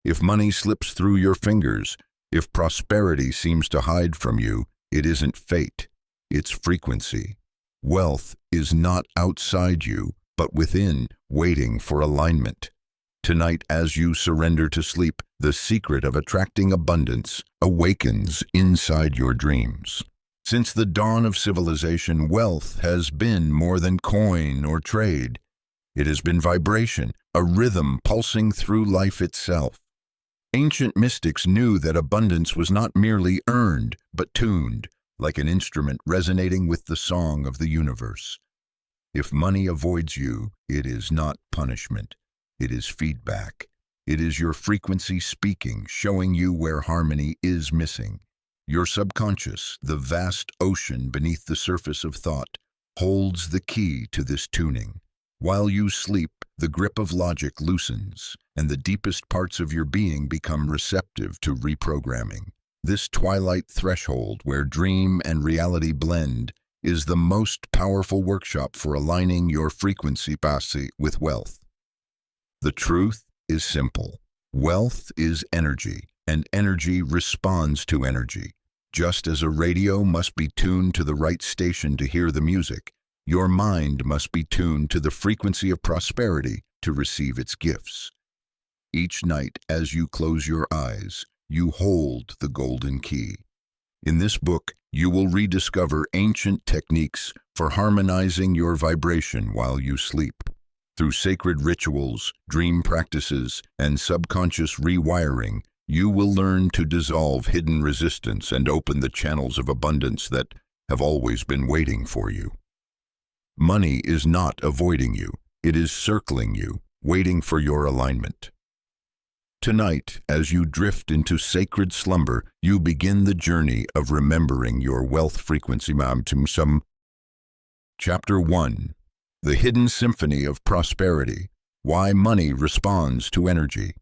If money slips through your fingers, if prosperity seems to hide from you, it isn't fate, it's frequency. Wealth is not outside you, but within, waiting for alignment. Tonight, as you surrender to sleep, the secret of attracting abundance awakens inside your dreams. Since the dawn of civilization, wealth has been more than coin or trade. It has been vibration, a rhythm pulsing through life itself. Ancient mystics knew that abundance was not merely earned, but tuned, like an instrument resonating with the song of the universe. If money avoids you, it is not punishment. It is feedback. It is your frequency speaking, showing you where harmony is missing. Your subconscious, the vast ocean beneath the surface of thought, holds the key to this tuning. While you sleep, the grip of logic loosens, and the deepest parts of your being become receptive to reprogramming. This twilight threshold, where dream and reality blend, is the most powerful workshop for aligning your frequency with wealth. The truth is simple. Wealth is energy, and energy responds to energy. Just as a radio must be tuned to the right station to hear the music, your mind must be tuned to the frequency of prosperity to receive its gifts. Each night, as you close your eyes, you hold the golden key. In this book, you will rediscover ancient techniques for harmonizing your vibration while you sleep. Through sacred rituals, dream practices, and subconscious rewiring, you will learn to dissolve hidden resistance and open the channels of abundance that have always been waiting for you. Money is not avoiding you. It is circling you, waiting for your alignment. Tonight, as you drift into sacred slumber, you begin the journey of remembering your wealth frequency. Chapter 1. The Hidden Symphony of Prosperity. Why Money Responds to Energy.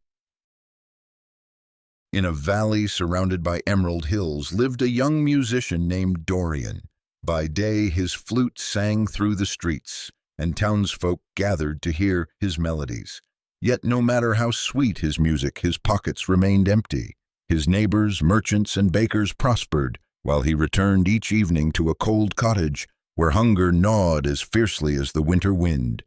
In a valley surrounded by emerald hills lived a young musician named Dorian. By day his flute sang through the streets, and townsfolk gathered to hear his melodies. Yet no matter how sweet his music, his pockets remained empty. His neighbors, merchants, and bakers prospered, while he returned each evening to a cold cottage where hunger gnawed as fiercely as the winter wind.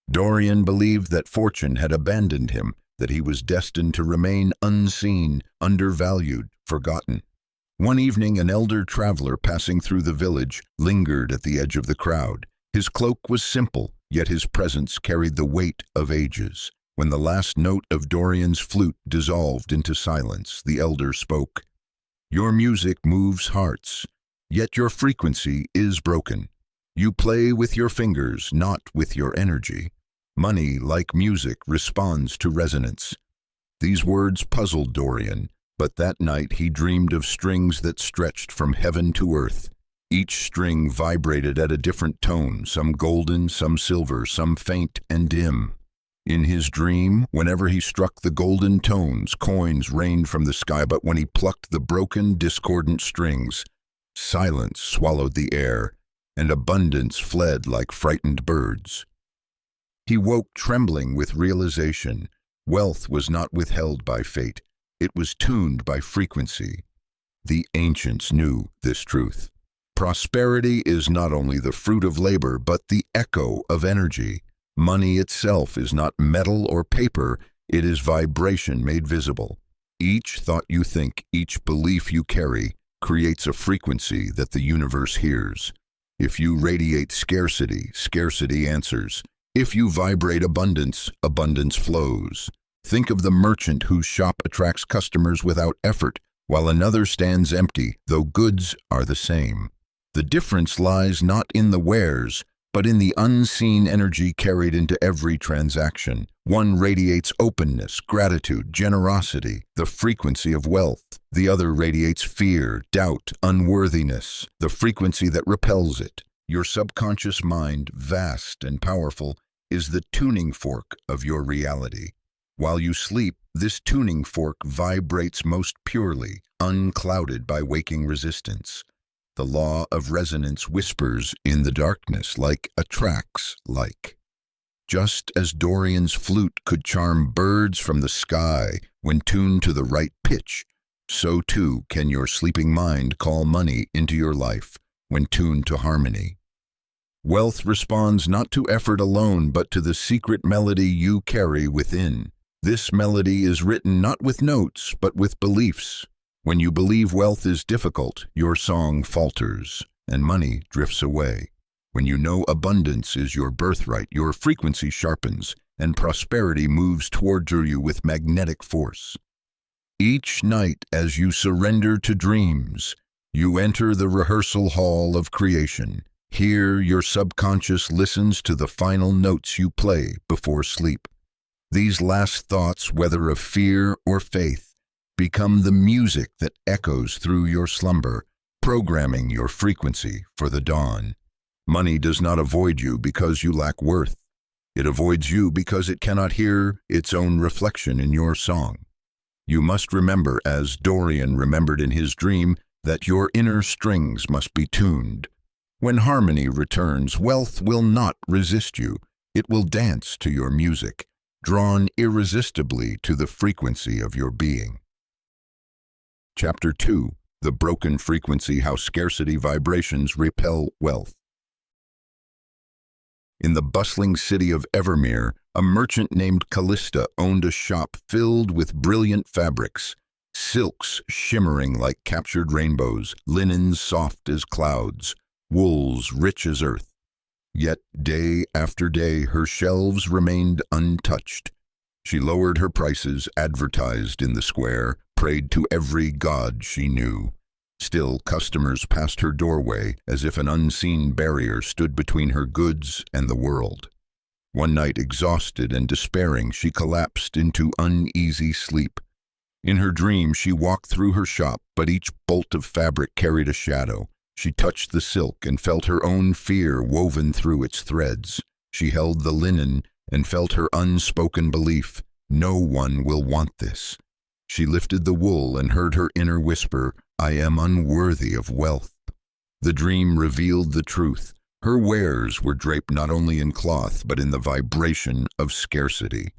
Dorian believed that fortune had abandoned him, that he was destined to remain unseen, undervalued, forgotten. One evening, an elder traveler passing through the village lingered at the edge of the crowd. His cloak was simple, yet his presence carried the weight of ages. When the last note of Dorian's flute dissolved into silence, the elder spoke. "Your music moves hearts, yet your frequency is broken. You play with your fingers, not with your energy. Money, like music, responds to resonance." These words puzzled Dorian, but that night he dreamed of strings that stretched from heaven to earth. Each string vibrated at a different tone, some golden, some silver, some faint and dim. In his dream, whenever he struck the golden tones, coins rained from the sky, but when he plucked the broken, discordant strings, silence swallowed the air, and abundance fled like frightened birds. He woke trembling with realization. Wealth was not withheld by fate. It was tuned by frequency. The ancients knew this truth. Prosperity is not only the fruit of labor, but the echo of energy. Money itself is not metal or paper, it is vibration made visible. Each thought you think, each belief you carry, creates a frequency that the universe hears. If you radiate scarcity, scarcity answers. If you vibrate abundance, abundance flows. Think of the merchant whose shop attracts customers without effort, while another stands empty, though goods are the same. The difference lies not in the wares, but in the unseen energy carried into every transaction. One radiates openness, gratitude, generosity, the frequency of wealth. The other radiates fear, doubt, unworthiness, the frequency that repels it. Your subconscious mind, vast and powerful, is the tuning fork of your reality. While you sleep, this tuning fork vibrates most purely, unclouded by waking resistance. The law of resonance whispers in the darkness, like attracts like. Just as Dorian's flute could charm birds from the sky when tuned to the right pitch, so too can your sleeping mind call money into your life when tuned to harmony. Wealth responds not to effort alone, but to the secret melody you carry within. This melody is written not with notes, but with beliefs. When you believe wealth is difficult, your song falters, and money drifts away. When you know abundance is your birthright, your frequency sharpens, and prosperity moves towards you with magnetic force. Each night, as you surrender to dreams, you enter the rehearsal hall of creation. Here, your subconscious listens to the final notes you play before sleep. These last thoughts, whether of fear or faith, become the music that echoes through your slumber, programming your frequency for the dawn. Money does not avoid you because you lack worth. It avoids you because it cannot hear its own reflection in your song. You must remember, as Dorian remembered in his dream, that your inner strings must be tuned. When harmony returns, wealth will not resist you. It will dance to your music, drawn irresistibly to the frequency of your being. Chapter 2. The Broken Frequency: How Scarcity Vibrations Repel Wealth. In the bustling city of Evermere, a merchant named Callista owned a shop filled with brilliant fabrics, silks shimmering like captured rainbows, linens soft as clouds, wools rich as earth. Yet day after day her shelves remained untouched. She lowered her prices, advertised in the square, prayed to every god she knew. Still, customers passed her doorway as if an unseen barrier stood between her goods and the world. One night, exhausted and despairing, she collapsed into uneasy sleep. In her dream, she walked through her shop, but each bolt of fabric carried a shadow. She touched the silk and felt her own fear woven through its threads. She held the linen and felt her unspoken belief, "No one will want this." She lifted the wool and heard her inner whisper, "I am unworthy of wealth." The dream revealed the truth. Her wares were draped not only in cloth, but in the vibration of scarcity.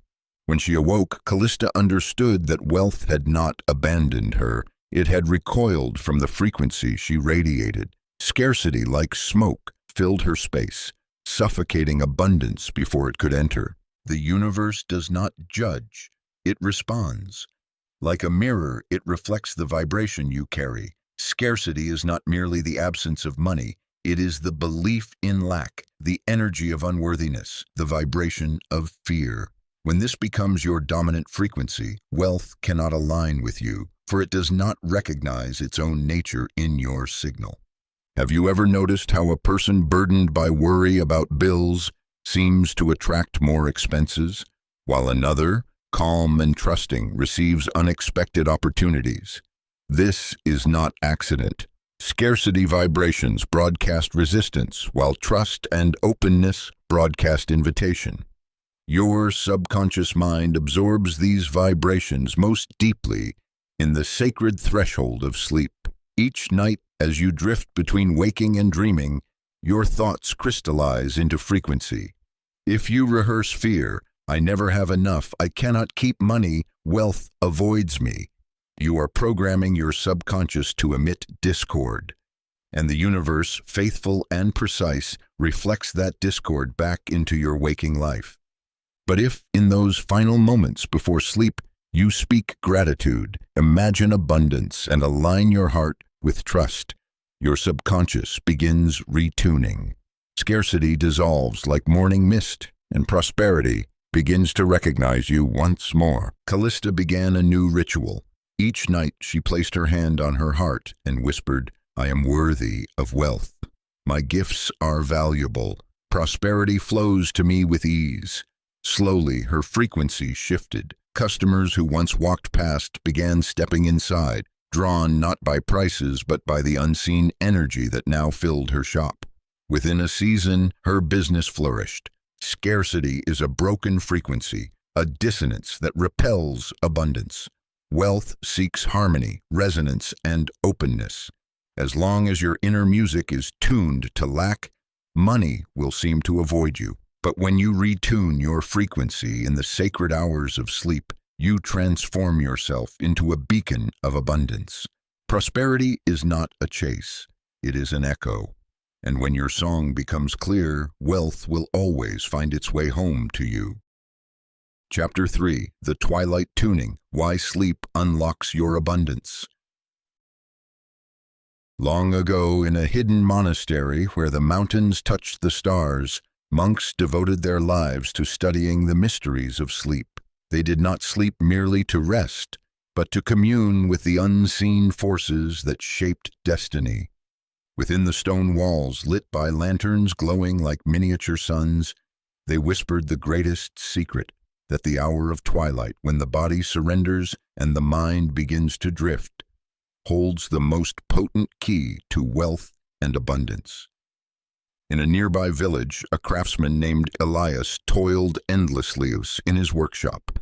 When she awoke, Callista understood that wealth had not abandoned her. It had recoiled from the frequency she radiated. Scarcity, like smoke, filled her space, suffocating abundance before it could enter. The universe does not judge, it responds. Like a mirror, it reflects the vibration you carry. Scarcity is not merely the absence of money, it is the belief in lack, the energy of unworthiness, the vibration of fear. When this becomes your dominant frequency, wealth cannot align with you, for it does not recognize its own nature in your signal. Have you ever noticed how a person burdened by worry about bills seems to attract more expenses, while another, calm and trusting, receives unexpected opportunities? This is not accident. Scarcity vibrations broadcast resistance, while trust and openness broadcast invitation. Your subconscious mind absorbs these vibrations most deeply in the sacred threshold of sleep. Each night, as you drift between waking and dreaming, your thoughts crystallize into frequency. If you rehearse fear, "I never have enough, I cannot keep money, wealth avoids me," you are programming your subconscious to emit discord. And the universe, faithful and precise, reflects that discord back into your waking life. But if, in those final moments before sleep, you speak gratitude, imagine abundance, and align your heart with trust, your subconscious begins retuning. Scarcity dissolves like morning mist, and prosperity begins to recognize you once more. Callista began a new ritual. Each night she placed her hand on her heart and whispered, "I am worthy of wealth. My gifts are valuable. Prosperity flows to me with ease." Slowly, her frequency shifted. Customers who once walked past began stepping inside, drawn not by prices but by the unseen energy that now filled her shop. Within a season, her business flourished. Scarcity is a broken frequency, a dissonance that repels abundance. Wealth seeks harmony, resonance, and openness. As long as your inner music is tuned to lack, money will seem to avoid you. But when you retune your frequency in the sacred hours of sleep, you transform yourself into a beacon of abundance. Prosperity is not a chase, it is an echo. And when your song becomes clear, wealth will always find its way home to you. Chapter 3: The Twilight Tuning: Why Sleep Unlocks Your Abundance. Long ago, in a hidden monastery where the mountains touched the stars, monks devoted their lives to studying the mysteries of sleep. They did not sleep merely to rest, but to commune with the unseen forces that shaped destiny. Within the stone walls, lit by lanterns glowing like miniature suns, they whispered the greatest secret, that the hour of twilight, when the body surrenders and the mind begins to drift, holds the most potent key to wealth and abundance. In a nearby village, a craftsman named Elias toiled endlessly in his workshop.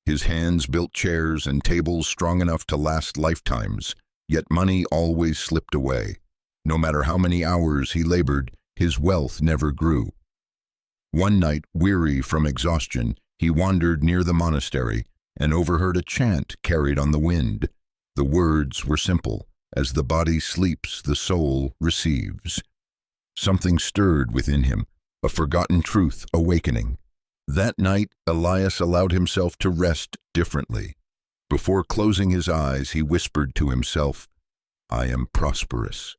His hands built chairs and tables strong enough to last lifetimes, yet money always slipped away. No matter how many hours he labored, his wealth never grew. One night, weary from exhaustion, he wandered near the monastery and overheard a chant carried on the wind. The words were simple: as the body sleeps, the soul receives. Something stirred within him, a forgotten truth awakening. That night, Elias allowed himself to rest differently. Before closing his eyes, he whispered to himself, "I am prosperous.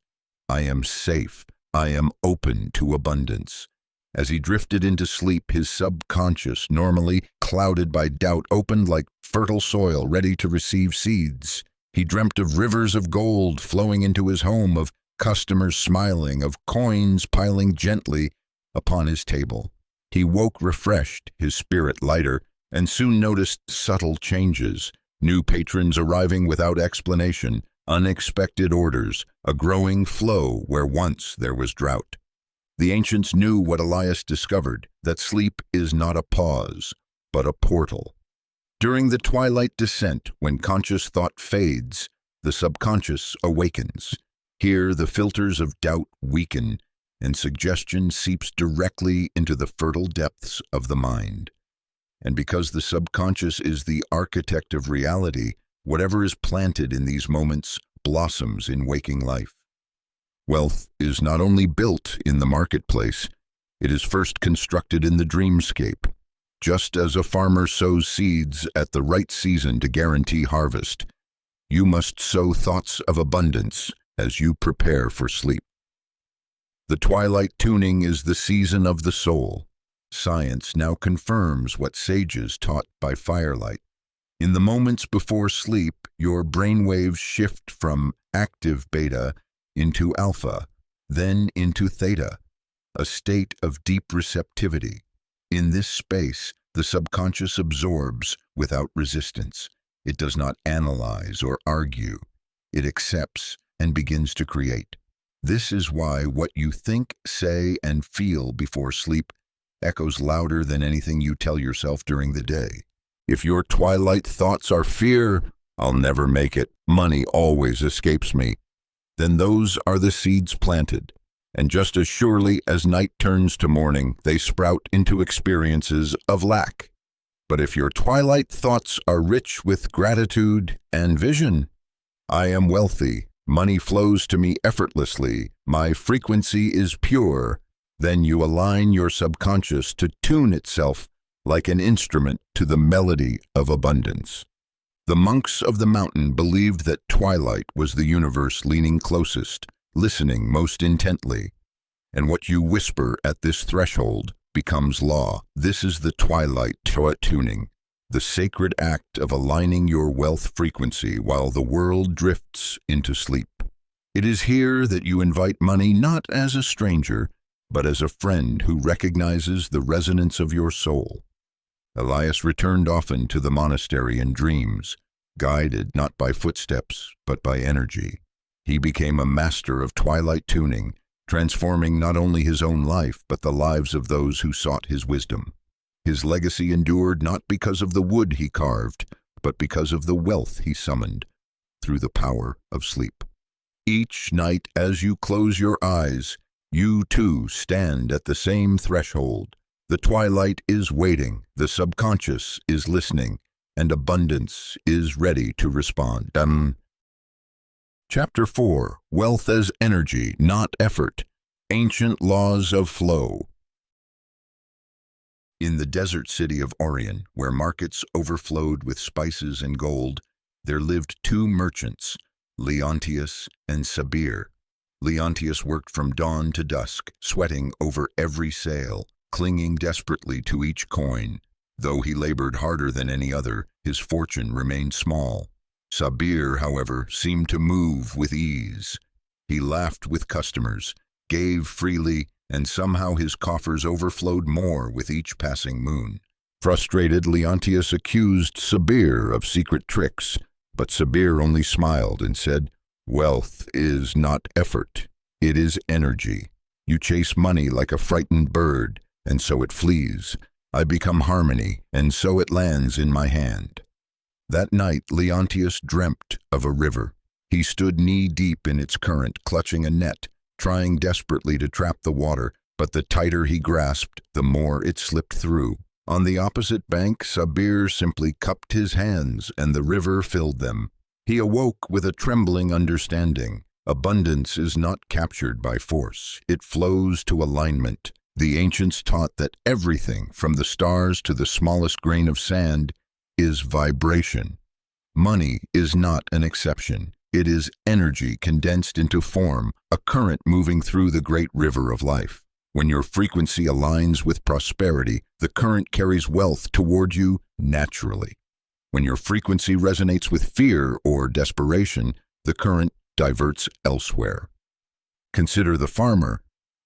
I am safe. I am open to abundance." As he drifted into sleep, his subconscious, normally clouded by doubt, opened like fertile soil ready to receive seeds. He dreamt of rivers of gold flowing into his home, of customers smiling, of coins piling gently upon his table. He woke refreshed, his spirit lighter, and soon noticed subtle changes: new patrons arriving without explanation, unexpected orders, a growing flow where once there was drought. The ancients knew what Elias discovered, that sleep is not a pause, but a portal. During the twilight descent, when conscious thought fades, the subconscious awakens. Here the filters of doubt weaken, and suggestion seeps directly into the fertile depths of the mind. And because the subconscious is the architect of reality, whatever is planted in these moments blossoms in waking life. Wealth is not only built in the marketplace, it is first constructed in the dreamscape. Just as a farmer sows seeds at the right season to guarantee harvest, you must sow thoughts of abundance as you prepare for sleep. The twilight tuning is the season of the soul. Science now confirms what sages taught by firelight. In the moments before sleep, your brainwaves shift from active beta into alpha, then into theta, a state of deep receptivity. In this space, the subconscious absorbs without resistance. It does not analyze or argue. It accepts and begins to create. This is why what you think, say, and feel before sleep echoes louder than anything you tell yourself during the day. If your twilight thoughts are fear, "I'll never make it, money always escapes me," then those are the seeds planted. And just as surely as night turns to morning, they sprout into experiences of lack. But if your twilight thoughts are rich with gratitude and vision, "I am wealthy, money flows to me effortlessly, my frequency is pure," then you align your subconscious to tune itself like an instrument to the melody of abundance. The monks of the mountain believed that twilight was the universe leaning closest, listening most intently. And what you whisper at this threshold becomes law. This is the twilight tuning, the sacred act of aligning your wealth frequency while the world drifts into sleep. It is here that you invite money not as a stranger, but as a friend who recognizes the resonance of your soul. Elias returned often to the monastery in dreams, guided not by footsteps, but by energy. He became a master of twilight tuning, transforming not only his own life, but the lives of those who sought his wisdom. His legacy endured not because of the wood he carved, but because of the wealth he summoned through the power of sleep. Each night as you close your eyes, you too stand at the same threshold, The twilight is waiting, the subconscious is listening, and abundance is ready to respond. Chapter 4. Wealth as Energy, Not Effort. Ancient Laws of Flow. In the desert city of Orion, where markets overflowed with spices and gold, there lived two merchants, Leontius and Sabir. Leontius worked from dawn to dusk, sweating over every sale, clinging desperately to each coin. Though he labored harder than any other, his fortune remained small. Sabir, however, seemed to move with ease. He laughed with customers, gave freely, and somehow his coffers overflowed more with each passing moon. Frustrated, Leontius accused Sabir of secret tricks, but Sabir only smiled and said, "Wealth is not effort, it is energy. You chase money like a frightened bird, and so it flees. I become harmony, and so it lands in my hand." That night, Leontius dreamt of a river. He stood knee-deep in its current, clutching a net, trying desperately to trap the water, but the tighter he grasped, the more it slipped through. On the opposite bank, Sabir simply cupped his hands, and the river filled them. He awoke with a trembling understanding. Abundance is not captured by force. It flows to alignment. The ancients taught that everything, from the stars to the smallest grain of sand, is vibration. Money is not an exception. It is energy condensed into form, a current moving through the great river of life. When your frequency aligns with prosperity, the current carries wealth toward you naturally. When your frequency resonates with fear or desperation, the current diverts elsewhere. Consider the farmer.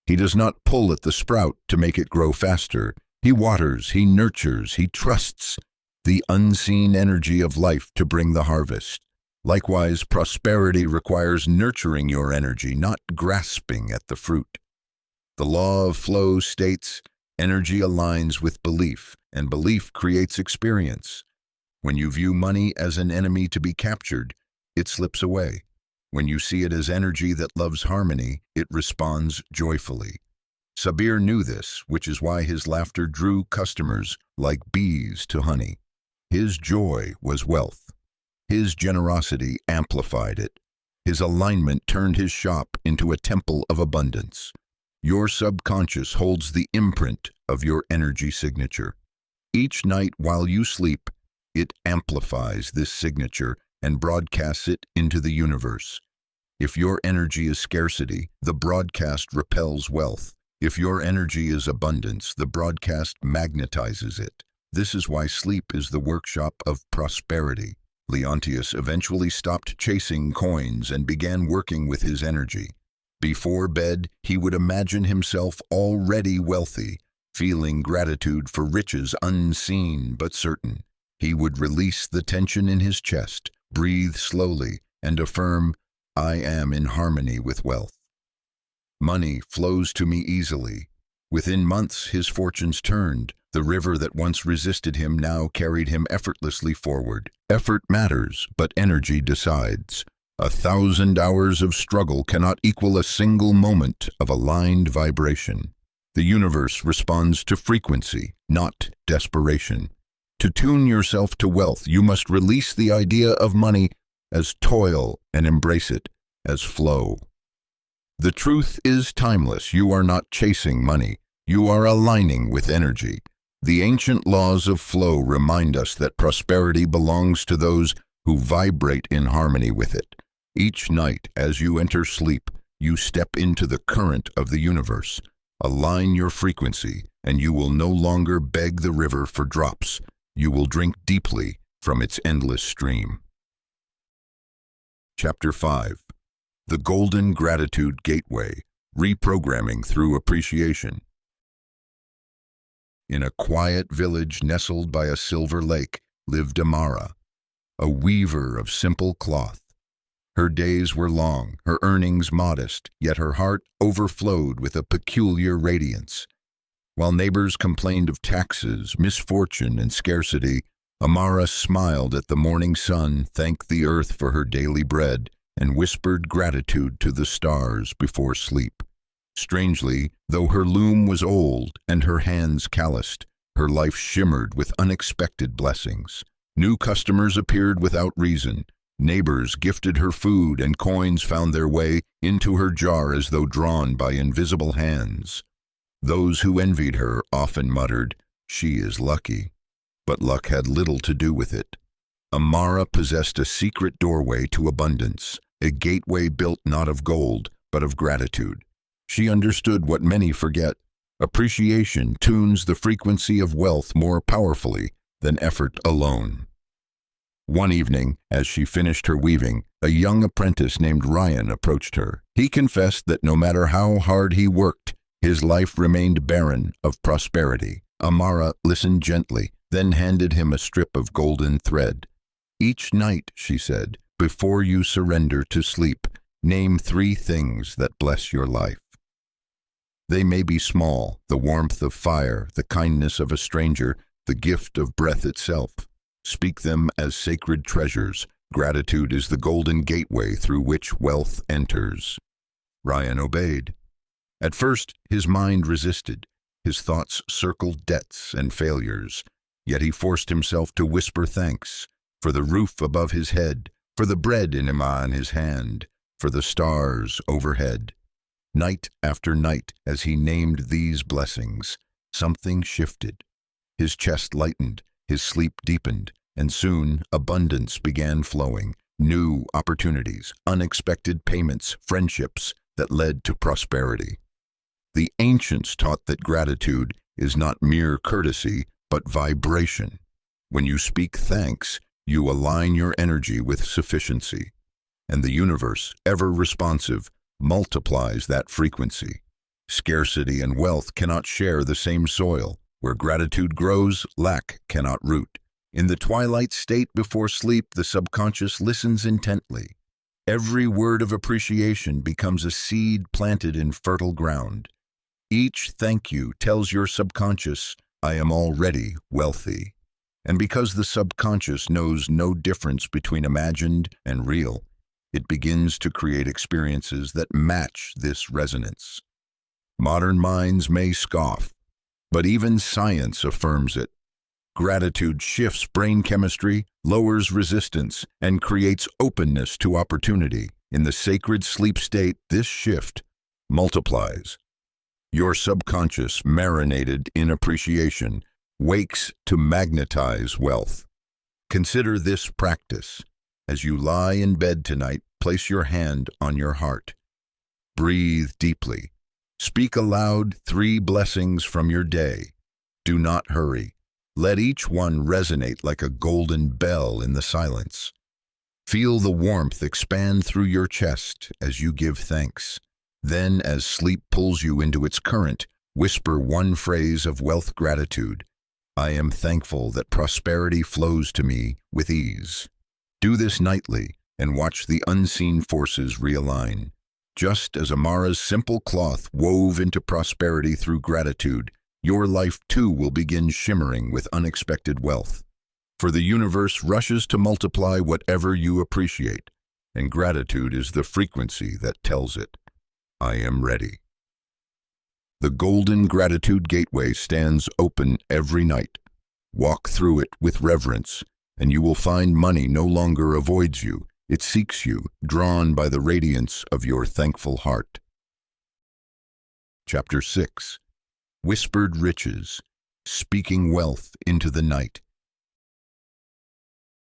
He does not pull at the sprout to make it grow faster. He waters, he nurtures, he trusts the unseen energy of life to bring the harvest. Likewise, prosperity requires nurturing your energy, not grasping at the fruit. The law of flow states, energy aligns with belief, and belief creates experience. When you view money as an enemy to be captured, it slips away. When you see it as energy that loves harmony, it responds joyfully. Sabir knew this, which is why his laughter drew customers like bees to honey. His joy was wealth. His generosity amplified it. His alignment turned his shop into a temple of abundance. Your subconscious holds the imprint of your energy signature. Each night while you sleep, it amplifies this signature and broadcasts it into the universe. If your energy is scarcity, the broadcast repels wealth. If your energy is abundance, the broadcast magnetizes it. This is why sleep is the workshop of prosperity. Leontius eventually stopped chasing coins and began working with his energy. Before bed, he would imagine himself already wealthy, feeling gratitude for riches unseen but certain. He would release the tension in his chest, breathe slowly, and affirm, "I am in harmony with wealth. Money flows to me easily." Within months, his fortunes turned. The river that once resisted him now carried him effortlessly forward. Effort matters, but energy decides. 1,000 hours of struggle cannot equal a single moment of aligned vibration. The universe responds to frequency, not desperation. To tune yourself to wealth, you must release the idea of money as toil and embrace it as flow. The truth is timeless. You are not chasing money. You are aligning with energy. The ancient laws of flow remind us that prosperity belongs to those who vibrate in harmony with it. Each night, as you enter sleep, you step into the current of the universe. Align your frequency, and you will no longer beg the river for drops. You will drink deeply from its endless stream. Chapter 5. The Golden Gratitude Gateway, Reprogramming Through Appreciation. In a quiet village nestled by a silver lake lived Amara, a weaver of simple cloth. Her days were long, her earnings modest, yet her heart overflowed with a peculiar radiance. While neighbors complained of taxes, misfortune, and scarcity, Amara smiled at the morning sun, thanked the earth for her daily bread, and whispered gratitude to the stars before sleep. Strangely, though her loom was old and her hands calloused, her life shimmered with unexpected blessings. New customers appeared without reason. Neighbors gifted her food, and coins found their way into her jar as though drawn by invisible hands. Those who envied her often muttered, "She is lucky." But luck had little to do with it. Amara possessed a secret doorway to abundance, a gateway built not of gold, but of gratitude. She understood what many forget. Appreciation tunes the frequency of wealth more powerfully than effort alone. One evening, as she finished her weaving, a young apprentice named Ryan approached her. He confessed that no matter how hard he worked, his life remained barren of prosperity. Amara listened gently, then handed him a strip of golden thread. "Each night," she said, "before you surrender to sleep, name 3 things that bless your life. They may be small: the warmth of fire, the kindness of a stranger, the gift of breath itself. Speak them as sacred treasures. Gratitude is the golden gateway through which wealth enters." Ryan obeyed. At first, his mind resisted. His thoughts circled debts and failures. Yet he forced himself to whisper thanks for the roof above his head, for the bread in his hand, for the stars overhead. Night after night, as he named these blessings, something shifted. His chest lightened, his sleep deepened, and soon abundance began flowing. New opportunities, unexpected payments, friendships that led to prosperity. The ancients taught that gratitude is not mere courtesy, but vibration. When you speak thanks, you align your energy with sufficiency, and the universe, ever responsive, multiplies that frequency. Scarcity and wealth cannot share the same soil. Where gratitude grows, lack cannot root. In the twilight state before sleep, the subconscious listens intently. Every word of appreciation becomes a seed planted in fertile ground. Each thank you tells your subconscious, "I am already wealthy." And because the subconscious knows no difference between imagined and real, it begins to create experiences that match this resonance. Modern minds may scoff, but even science affirms it. Gratitude shifts brain chemistry, lowers resistance, and creates openness to opportunity. In the sacred sleep state, this shift multiplies. Your subconscious, marinated in appreciation, wakes to magnetize wealth. Consider this practice. As you lie in bed tonight, place your hand on your heart. Breathe deeply. Speak aloud 3 blessings from your day. Do not hurry. Let each one resonate like a golden bell in the silence. Feel the warmth expand through your chest as you give thanks. Then, as sleep pulls you into its current, whisper one phrase of wealth gratitude. "I am thankful that prosperity flows to me with ease." Do this nightly and watch the unseen forces realign. Just as Amara's simple cloth wove into prosperity through gratitude, your life too will begin shimmering with unexpected wealth. For the universe rushes to multiply whatever you appreciate, and gratitude is the frequency that tells it, "I am ready." The Golden Gratitude Gateway stands open every night. Walk through it with reverence, and you will find money no longer avoids you. It seeks you, drawn by the radiance of your thankful heart. Chapter 6. Whispered Riches, Speaking Wealth into the Night.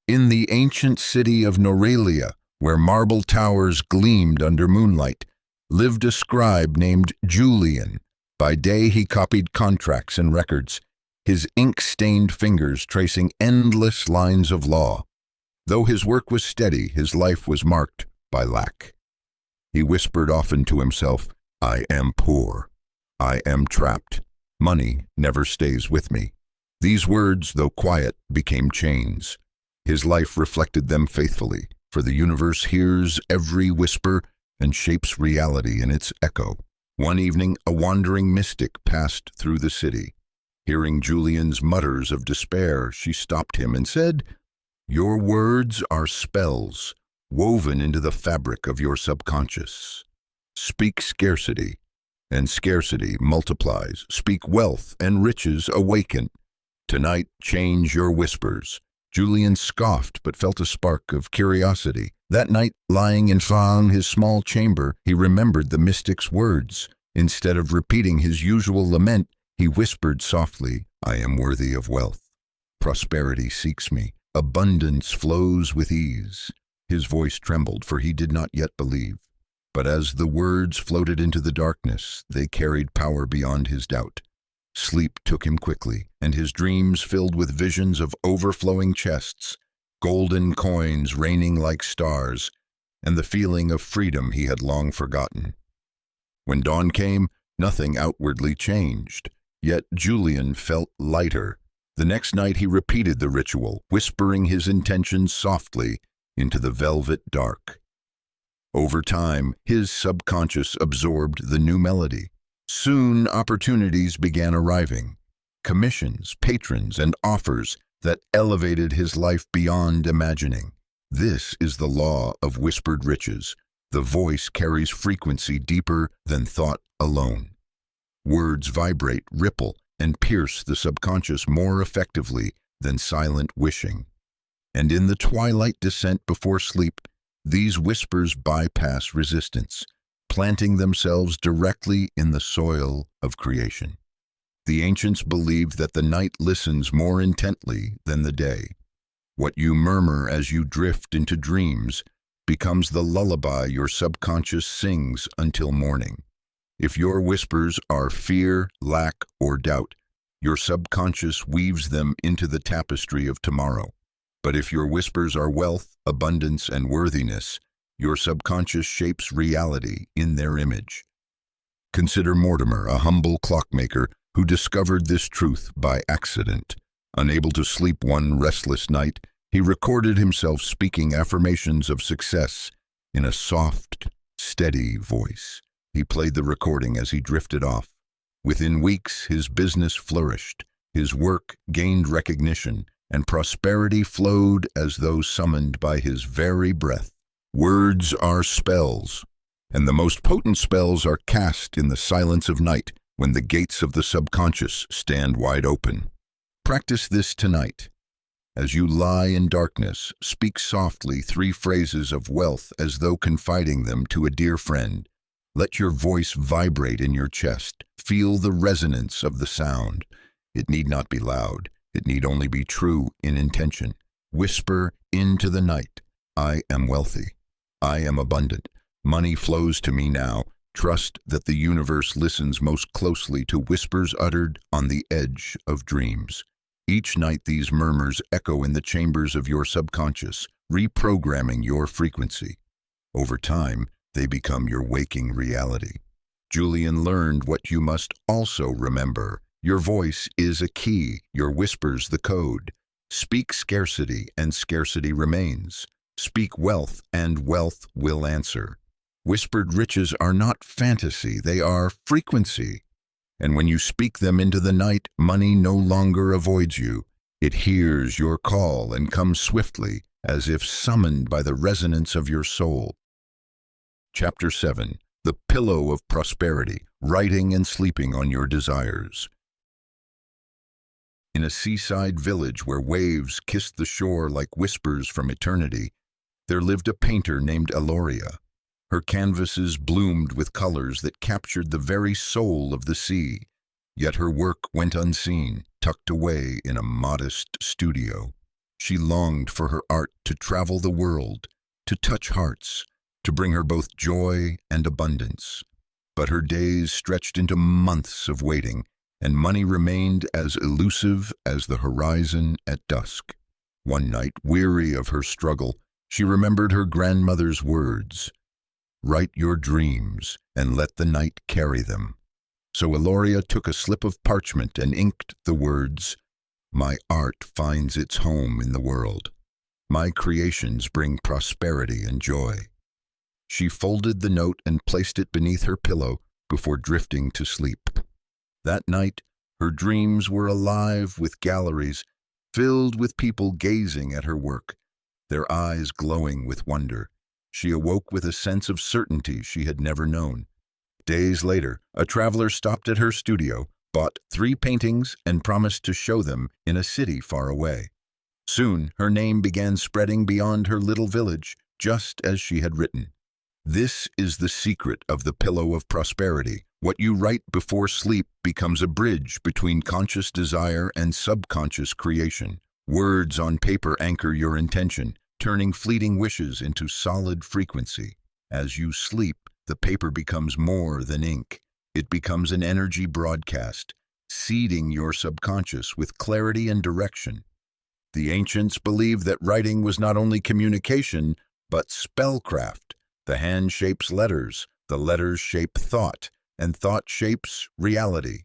In the ancient city of Norelia, where marble towers gleamed under moonlight, lived a scribe named Julian. By day he copied contracts and records, his ink-stained fingers tracing endless lines of law. Though his work was steady, his life was marked by lack. He whispered often to himself, "I am poor. I am trapped. Money never stays with me." These words, though quiet, became chains. His life reflected them faithfully, for the universe hears every whisper and shapes reality in its echo. One evening, a wandering mystic passed through the city. Hearing Julian's mutters of despair, she stopped him and said, "Your words are spells woven into the fabric of your subconscious. Speak scarcity, and scarcity multiplies. Speak wealth, and riches awaken. Tonight, change your whispers. Julian scoffed but felt a spark of curiosity. That night, lying in his small chamber, he remembered the mystic's words. Instead of repeating his usual lament, he whispered softly, "I am worthy of wealth. Prosperity seeks me. Abundance flows with ease." His voice trembled, for he did not yet believe. But as the words floated into the darkness, they carried power beyond his doubt. Sleep took him quickly, and his dreams filled with visions of overflowing chests, golden coins raining like stars, and the feeling of freedom he had long forgotten. When dawn came, nothing outwardly changed, yet Julian felt lighter. The next night he repeated the ritual, whispering his intentions softly into the velvet dark. Over time, his subconscious absorbed the new melody. Soon opportunities began arriving, commissions, patrons, and offers that elevated his life beyond imagining. This is the law of whispered riches. The voice carries frequency deeper than thought alone. Words vibrate, ripple, and pierce the subconscious more effectively than silent wishing. And in the twilight descent before sleep, these whispers bypass resistance, planting themselves directly in the soil of creation. The ancients believed that the night listens more intently than the day. What you murmur as you drift into dreams becomes the lullaby your subconscious sings until morning. If your whispers are fear, lack, or doubt, your subconscious weaves them into the tapestry of tomorrow. But if your whispers are wealth, abundance, and worthiness, your subconscious shapes reality in their image. Consider Mortimer, a humble clockmaker who discovered this truth by accident. Unable to sleep one restless night, he recorded himself speaking affirmations of success in a soft, steady voice. He played the recording as he drifted off. Within weeks, his business flourished, his work gained recognition, and prosperity flowed as though summoned by his very breath. Words are spells, and the most potent spells are cast in the silence of night when the gates of the subconscious stand wide open. Practice this tonight. As you lie in darkness, speak softly 3 phrases of wealth as though confiding them to a dear friend. Let your voice vibrate in your chest. Feel the resonance of the sound. It need not be loud. It need only be true in intention. Whisper into the night, "I am wealthy. I am abundant. Money flows to me now." Trust that the universe listens most closely to whispers uttered on the edge of dreams. Each night these murmurs echo in the chambers of your subconscious, reprogramming your frequency. Over time, they become your waking reality. Julian learned what you must also remember. Your voice is a key, your whispers the code. Speak scarcity, and scarcity remains. Speak wealth, and wealth will answer. Whispered riches are not fantasy, they are frequency. And when you speak them into the night, money no longer avoids you. It hears your call and comes swiftly, as if summoned by the resonance of your soul. Chapter 7. The Pillow of Prosperity, Writing and Sleeping on Your Desires. In a seaside village where waves kissed the shore like whispers from eternity, there lived a painter named Aloria. Her canvases bloomed with colors that captured the very soul of the sea, yet her work went unseen, tucked away in a modest studio. She longed for her art to travel the world, to touch hearts, to bring her both joy and abundance. But her days stretched into months of waiting, and money remained as elusive as the horizon at dusk. One night, weary of her struggle, she remembered her grandmother's words, "Write your dreams, and let the night carry them." So Aloria took a slip of parchment and inked the words, "My art finds its home in the world. My creations bring prosperity and joy." She folded the note and placed it beneath her pillow before drifting to sleep. That night, her dreams were alive with galleries filled with people gazing at her work, their eyes glowing with wonder. She awoke with a sense of certainty she had never known. Days later, a traveler stopped at her studio, bought 3 paintings, and promised to show them in a city far away. Soon, her name began spreading beyond her little village, just as she had written. This is the secret of the pillow of prosperity. What you write before sleep becomes a bridge between conscious desire and subconscious creation. Words on paper anchor your intention, turning fleeting wishes into solid frequency. As you sleep, the paper becomes more than ink. It becomes an energy broadcast, seeding your subconscious with clarity and direction. The ancients believed that writing was not only communication, but spellcraft. The hand shapes letters, the letters shape thought, and thought shapes reality.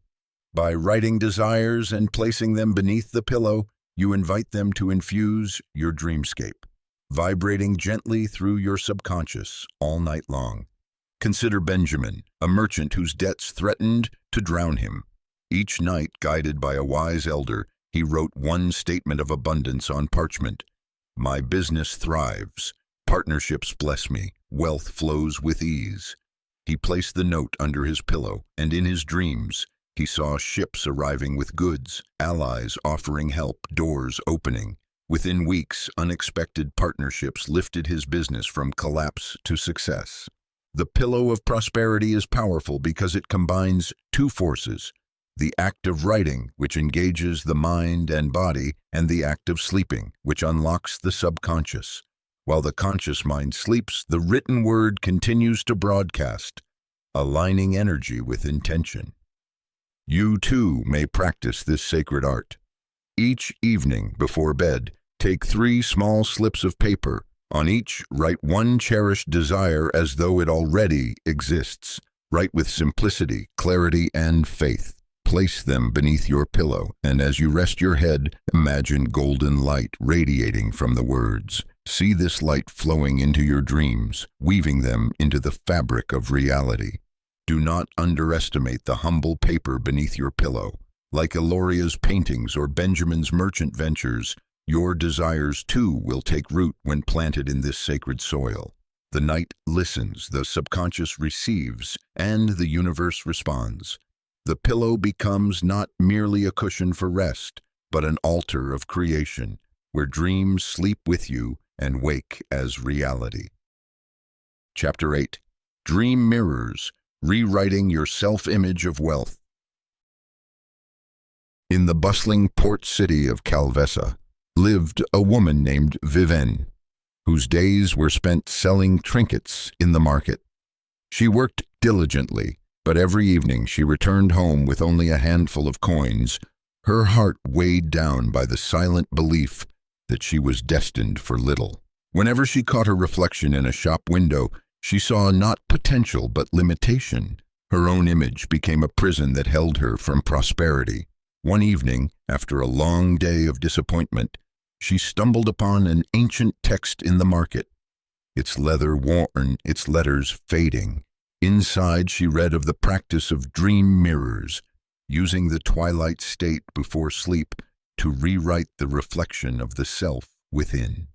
By writing desires and placing them beneath the pillow, you invite them to infuse your dreamscape, vibrating gently through your subconscious all night long. Consider Benjamin, a merchant whose debts threatened to drown him. Each night, guided by a wise elder, he wrote one statement of abundance on parchment. My business thrives. Partnerships bless me. Wealth flows with ease. He placed the note under his pillow, and in his dreams, he saw ships arriving with goods, allies offering help, doors opening. Within weeks, unexpected partnerships lifted his business from collapse to success. The pillow of prosperity is powerful because it combines 2 forces: the act of writing, which engages the mind and body, and the act of sleeping, which unlocks the subconscious. While the conscious mind sleeps, the written word continues to broadcast, aligning energy with intention. You too may practice this sacred art. Each evening before bed, take 3 small slips of paper. On each, write one cherished desire as though it already exists. Write with simplicity, clarity, and faith. Place them beneath your pillow, and as you rest your head, imagine golden light radiating from the words. See this light flowing into your dreams, weaving them into the fabric of reality. Do not underestimate the humble paper beneath your pillow. Like Eloria's paintings or Benjamin's merchant ventures, your desires too will take root when planted in this sacred soil. The night listens, the subconscious receives, and the universe responds. The pillow becomes not merely a cushion for rest, but an altar of creation, where dreams sleep with you and wake as reality. Chapter 8. Dream Mirrors, Rewriting Your Self-Image of Wealth. In the bustling port city of Calvessa lived a woman named Vivienne, whose days were spent selling trinkets in the market. She worked diligently, but every evening she returned home with only a handful of coins, her heart weighed down by the silent belief that she was destined for little. Whenever she caught her reflection in a shop window, she saw not potential but limitation. Her own image became a prison that held her from prosperity. One evening, after a long day of disappointment, she stumbled upon an ancient text in the market, its leather worn, its letters fading. Inside, she read of the practice of dream mirrors, using the twilight state before sleep to rewrite the reflection of the self within.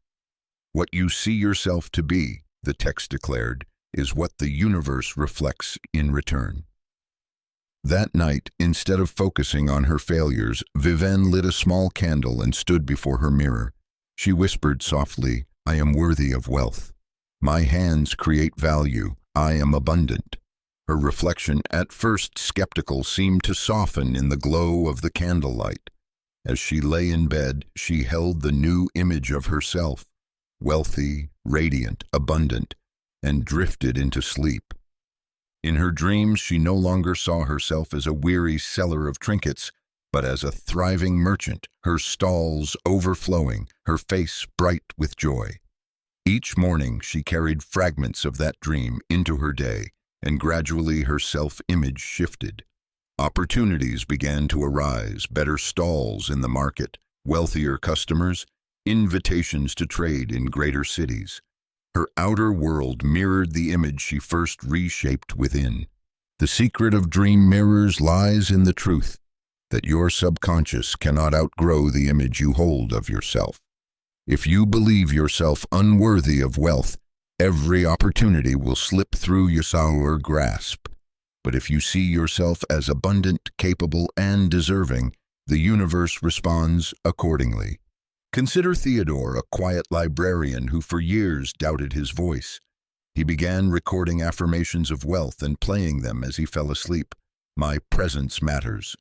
What you see yourself to be, the text declared, is what the universe reflects in return. That night, instead of focusing on her failures, Vivienne lit a small candle and stood before her mirror. She whispered softly, I am worthy of wealth. My hands create value. I am abundant. Her reflection, at first skeptical, seemed to soften in the glow of the candlelight. As she lay in bed, she held the new image of herself, wealthy, radiant, abundant, and drifted into sleep. In her dreams, she no longer saw herself as a weary seller of trinkets, but as a thriving merchant, her stalls overflowing, her face bright with joy. Each morning, she carried fragments of that dream into her day, and gradually her self-image shifted. Opportunities began to arise, better stalls in the market, wealthier customers, invitations to trade in greater cities. Her outer world mirrored the image she first reshaped within. The secret of dream mirrors lies in the truth that your subconscious cannot outgrow the image you hold of yourself. If you believe yourself unworthy of wealth, every opportunity will slip through your sour grasp. But if you see yourself as abundant, capable, and deserving, the universe responds accordingly. Consider Theodore, a quiet librarian who for years doubted his voice. He began recording affirmations of wealth and playing them as he fell asleep. My presence matters.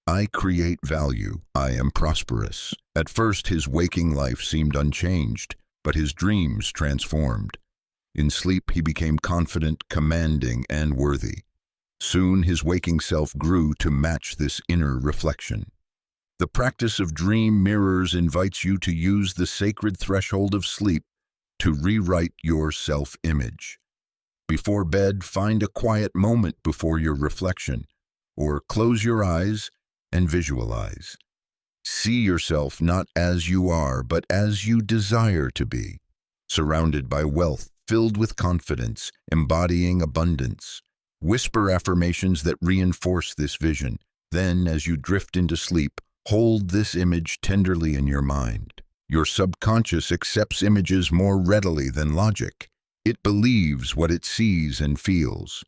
I create value. I am prosperous. At first, his waking life seemed unchanged, but his dreams transformed. In sleep, he became confident, commanding, and worthy. Soon, his waking self grew to match this inner reflection. The practice of dream mirrors invites you to use the sacred threshold of sleep to rewrite your self-image. Before bed, find a quiet moment before your reflection, or close your eyes and visualize. See yourself not as you are, but as you desire to be, surrounded by wealth, filled with confidence, embodying abundance. Whisper affirmations that reinforce this vision. Then, as you drift into sleep, hold this image tenderly in your mind. Your subconscious accepts images more readily than logic. It believes what it sees and feels.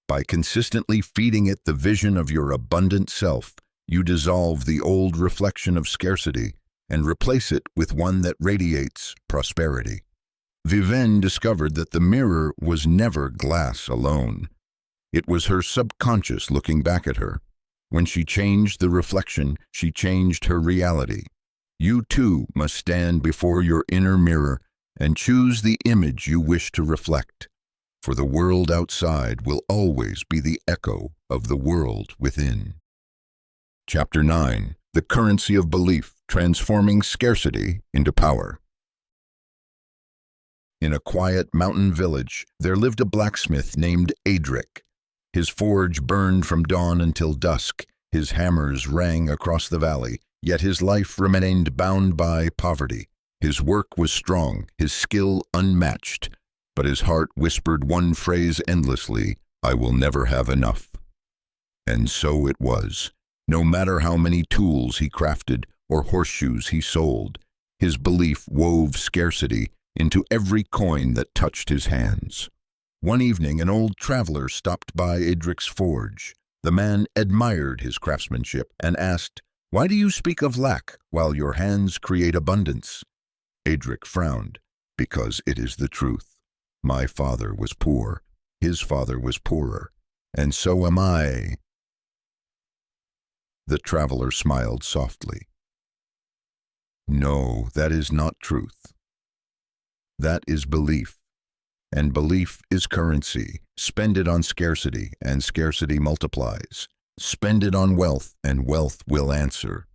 By consistently feeding it the vision of your abundant self, you dissolve the old reflection of scarcity and replace it with one that radiates prosperity. Vivienne discovered that the mirror was never glass alone. It was her subconscious looking back at her. When she changed the reflection, she changed her reality. You too must stand before your inner mirror and choose the image you wish to reflect, for the world outside will always be the echo of the world within. Chapter 9. The Currency of Belief, Transforming Scarcity into Power. In a quiet mountain village, there lived a blacksmith named Adric. His forge burned from dawn until dusk. His hammers rang across the valley, yet his life remained bound by poverty. His work was strong, his skill unmatched, but his heart whispered one phrase endlessly, "I will never have enough." And so it was. No matter how many tools he crafted or horseshoes he sold, his belief wove scarcity into every coin that touched his hands. One evening, an old traveler stopped by Adric's forge. The man admired his craftsmanship and asked, "Why do you speak of lack while your hands create abundance?" Adric frowned. "Because it is the truth. My father was poor, his father was poorer, and so am I." The traveler smiled softly. "No, that is not truth. That is belief. And belief is currency. Spend it on scarcity, and scarcity multiplies. Spend it on wealth, and wealth will answer."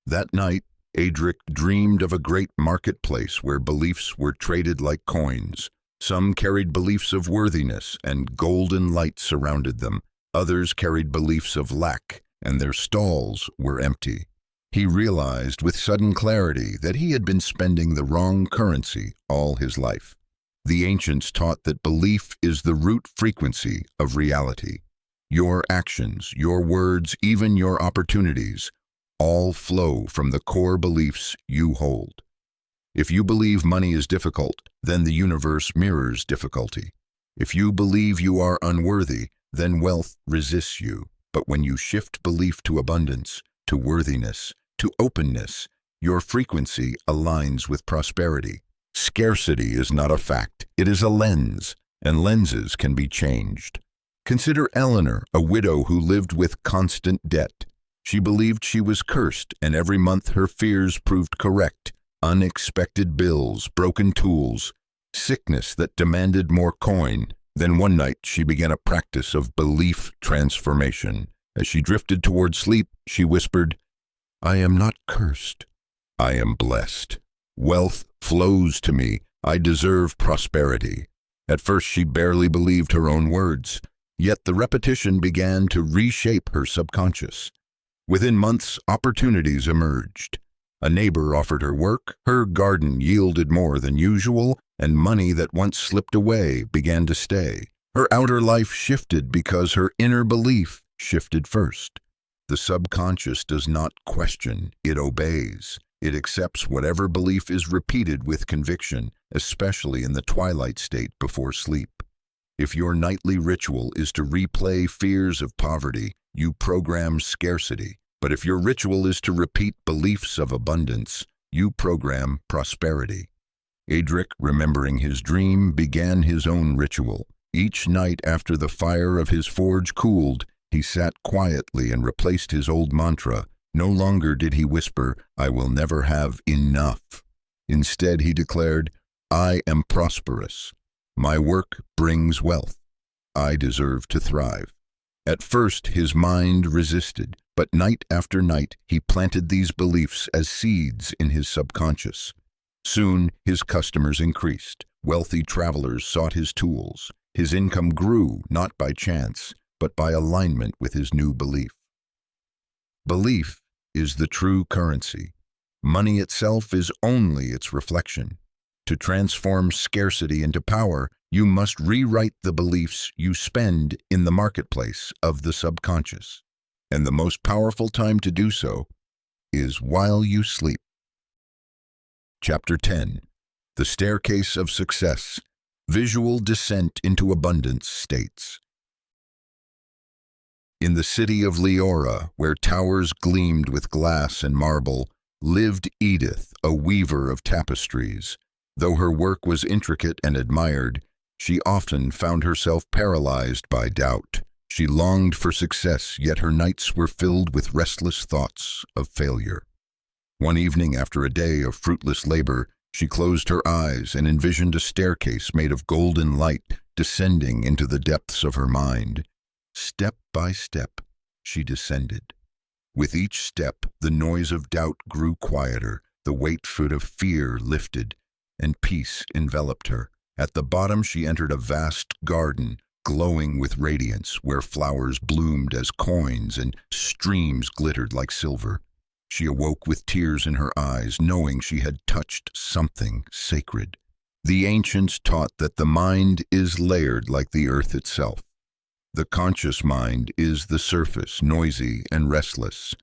That night, Adric dreamed of a great marketplace where beliefs were traded like coins. Some carried beliefs of worthiness, and golden light surrounded them. Others carried beliefs of lack, and their stalls were empty. He realized with sudden clarity that he had been spending the wrong currency all his life. The ancients taught that belief is the root frequency of reality. Your actions, your words, even your opportunities, all flow from the core beliefs you hold. If you believe money is difficult, then the universe mirrors difficulty. If you believe you are unworthy, then wealth resists you. But when you shift belief to abundance, to worthiness, to openness, your frequency aligns with prosperity. Scarcity is not a fact, it is a lens, and lenses can be changed. Consider Eleanor, a widow who lived with constant debt. She believed she was cursed, and every month her fears proved correct. Unexpected bills, broken tools, sickness that demanded more coin. Then one night she began a practice of belief transformation. As she drifted toward sleep, she whispered, "I am not cursed. I am blessed. Wealth flows to me. I deserve prosperity." At first she barely believed her own words, yet the repetition began to reshape her subconscious. Within months, opportunities emerged. A neighbor offered her work, her garden yielded more than usual, and money that once slipped away began to stay. Her outer life shifted because her inner belief shifted first. The subconscious does not question, it obeys. It accepts whatever belief is repeated with conviction, especially in the twilight state before sleep. If your nightly ritual is to replay fears of poverty, you program scarcity. But if your ritual is to repeat beliefs of abundance, you program prosperity. Adric, remembering his dream, began his own ritual. Each night after the fire of his forge cooled, he sat quietly and replaced his old mantra. No longer did he whisper, "I will never have enough." Instead, he declared, "I am prosperous. My work brings wealth. I deserve to thrive." At first, his mind resisted, but night after night, he planted these beliefs as seeds in his subconscious. Soon, his customers increased. Wealthy travelers sought his tools. His income grew, not by chance, but by alignment with his new belief. Belief is the true currency. Money itself is only its reflection. To transform scarcity into power, you must rewrite the beliefs you spend in the marketplace of the subconscious. And the most powerful time to do so is while you sleep. Chapter 10. The Staircase of Success. Visual Descent into Abundance states. In the city of Leora, where towers gleamed with glass and marble, lived Edith, a weaver of tapestries. Though her work was intricate and admired, she often found herself paralyzed by doubt. She longed for success, yet her nights were filled with restless thoughts of failure. One evening, after a day of fruitless labor, she closed her eyes and envisioned a staircase made of golden light descending into the depths of her mind. Step by step, she descended. With each step, the noise of doubt grew quieter, the weight of fear lifted, and peace enveloped her. At the bottom, she entered a vast garden, glowing with radiance, where flowers bloomed as coins and streams glittered like silver. She awoke with tears in her eyes, knowing she had touched something sacred. The ancients taught that the mind is layered like the earth itself. The conscious mind is the surface, noisy and restless.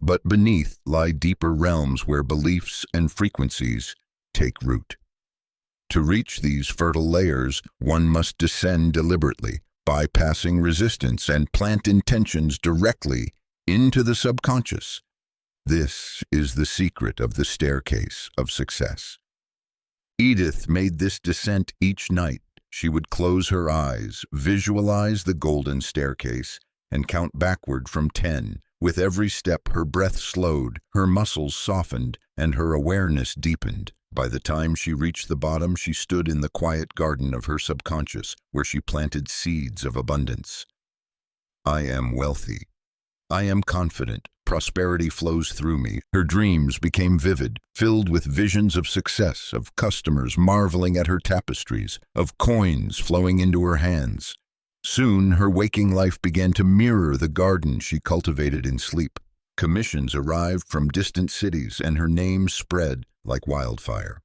But beneath lie deeper realms where beliefs and frequencies take root. To reach these fertile layers, one must descend deliberately, bypassing resistance and plant intentions directly into the subconscious. This is the secret of the staircase of success. Edith made this descent each night. She would close her eyes, visualize the golden staircase, and count backward from 10. With every step, her breath slowed, her muscles softened, and her awareness deepened. By the time she reached the bottom, she stood in the quiet garden of her subconscious, where she planted seeds of abundance. I am wealthy. I am confident. Prosperity flows through me. Her dreams became vivid, filled with visions of success, of customers marveling at her tapestries, of coins flowing into her hands. Soon, her waking life began to mirror the garden she cultivated in sleep. Commissions arrived from distant cities, and her name spread like wildfire.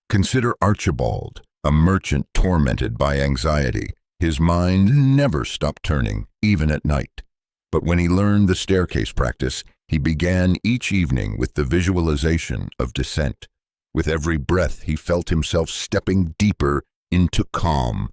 Consider Archibald, a merchant tormented by anxiety. His mind never stopped turning, even at night. But when he learned the staircase practice, he began each evening with the visualization of descent. With every breath, he felt himself stepping deeper into calm.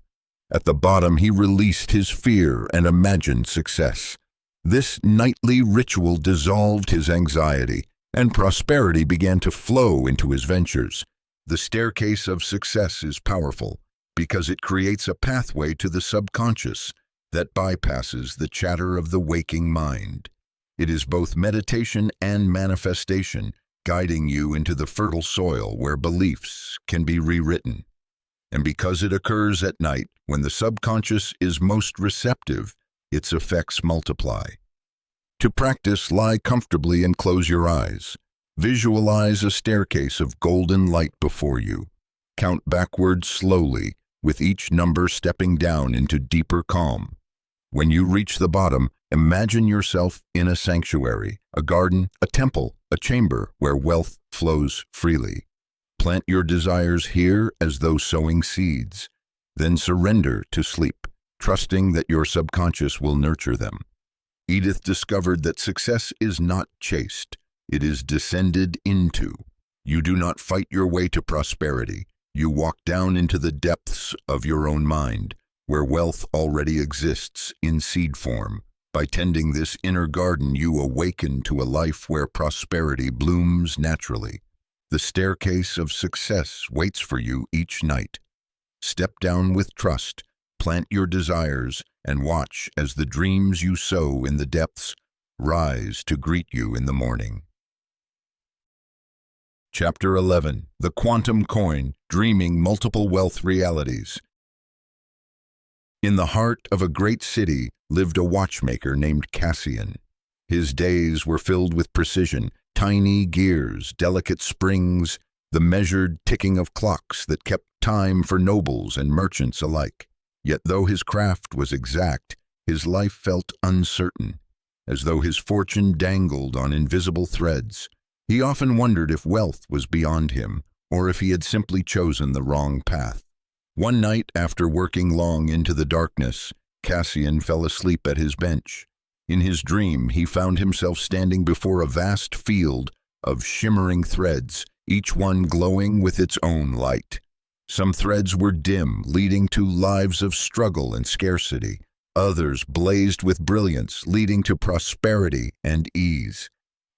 At the bottom, he released his fear and imagined success. This nightly ritual dissolved his anxiety, and prosperity began to flow into his ventures. The staircase of success is powerful because it creates a pathway to the subconscious that bypasses the chatter of the waking mind. It is both meditation and manifestation, guiding you into the fertile soil where beliefs can be rewritten. And because it occurs at night, when the subconscious is most receptive, its effects multiply. To practice, lie comfortably and close your eyes. Visualize a staircase of golden light before you. Count backwards slowly, with each number stepping down into deeper calm. When you reach the bottom, imagine yourself in a sanctuary, a garden, a temple, a chamber where wealth flows freely. Plant your desires here as though sowing seeds. Then surrender to sleep, trusting that your subconscious will nurture them. Edith discovered that success is not chased, it is descended into. You do not fight your way to prosperity. You walk down into the depths of your own mind. where wealth already exists in seed form. By tending this inner garden, you awaken to a life where prosperity blooms naturally. The staircase of success waits for you each night. Step down with trust, plant your desires, and watch as the dreams you sow in the depths rise to greet you in the morning. Chapter 11. The Quantum Coin, Dreaming Multiple Wealth Realities. In the heart of a great city lived a watchmaker named Cassian. His days were filled with precision, tiny gears, delicate springs, the measured ticking of clocks that kept time for nobles and merchants alike. Yet though his craft was exact, his life felt uncertain, as though his fortune dangled on invisible threads. He often wondered if wealth was beyond him, or if he had simply chosen the wrong path. One night, after working long into the darkness, Cassian fell asleep at his bench. In his dream, he found himself standing before a vast field of shimmering threads, each one glowing with its own light. Some threads were dim, leading to lives of struggle and scarcity. Others blazed with brilliance, leading to prosperity and ease.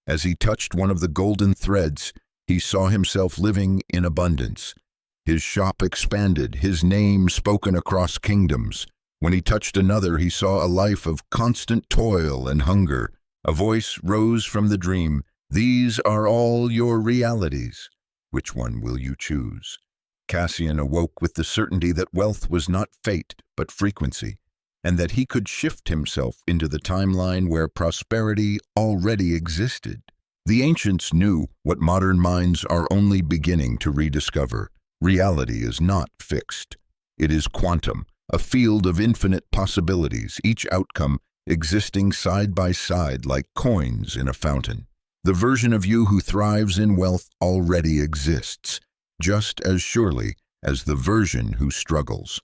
As he touched one of the golden threads, he saw himself living in abundance. His shop expanded, his name spoken across kingdoms. When he touched another, he saw a life of constant toil and hunger. A voice rose from the dream, "These are all your realities. Which one will you choose?" Cassian awoke with the certainty that wealth was not fate, but frequency, and that he could shift himself into the timeline where prosperity already existed. The ancients knew what modern minds are only beginning to rediscover. Reality is not fixed. It is quantum, a field of infinite possibilities, each outcome existing side by side like coins in a fountain. The version of you who thrives in wealth already exists, just as surely as the version who struggles.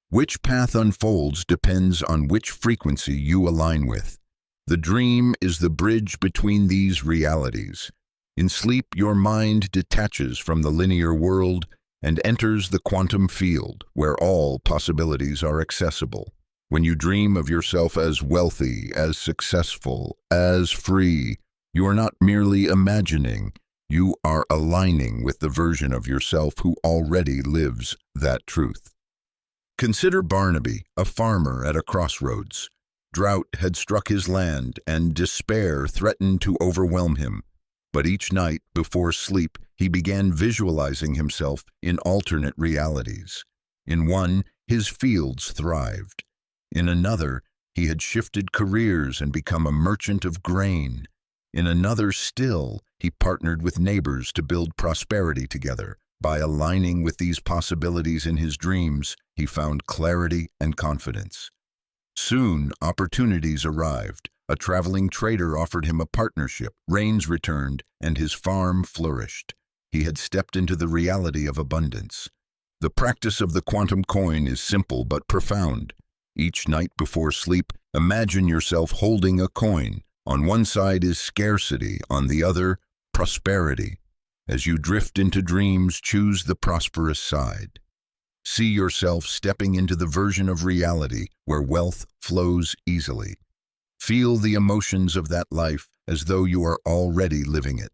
Which path unfolds depends on which frequency you align with. The dream is the bridge between these realities. In sleep, your mind detaches from the linear world and enters the quantum field, where all possibilities are accessible. When you dream of yourself as wealthy, as successful, as free, you are not merely imagining, you are aligning with the version of yourself who already lives that truth. Consider Barnaby, a farmer at a crossroads. Drought had struck his land, and despair threatened to overwhelm him. But each night, before sleep, he began visualizing himself in alternate realities. In one, his fields thrived. In another, he had shifted careers and become a merchant of grain. In another still, he partnered with neighbors to build prosperity together. By aligning with these possibilities in his dreams, he found clarity and confidence. Soon, opportunities arrived. A traveling trader offered him a partnership, rains returned, and his farm flourished. He had stepped into the reality of abundance. The practice of the quantum coin is simple but profound. Each night before sleep, imagine yourself holding a coin. On one side is scarcity, on the other, prosperity. As you drift into dreams, choose the prosperous side. See yourself stepping into the version of reality where wealth flows easily. Feel the emotions of that life as though you are already living it.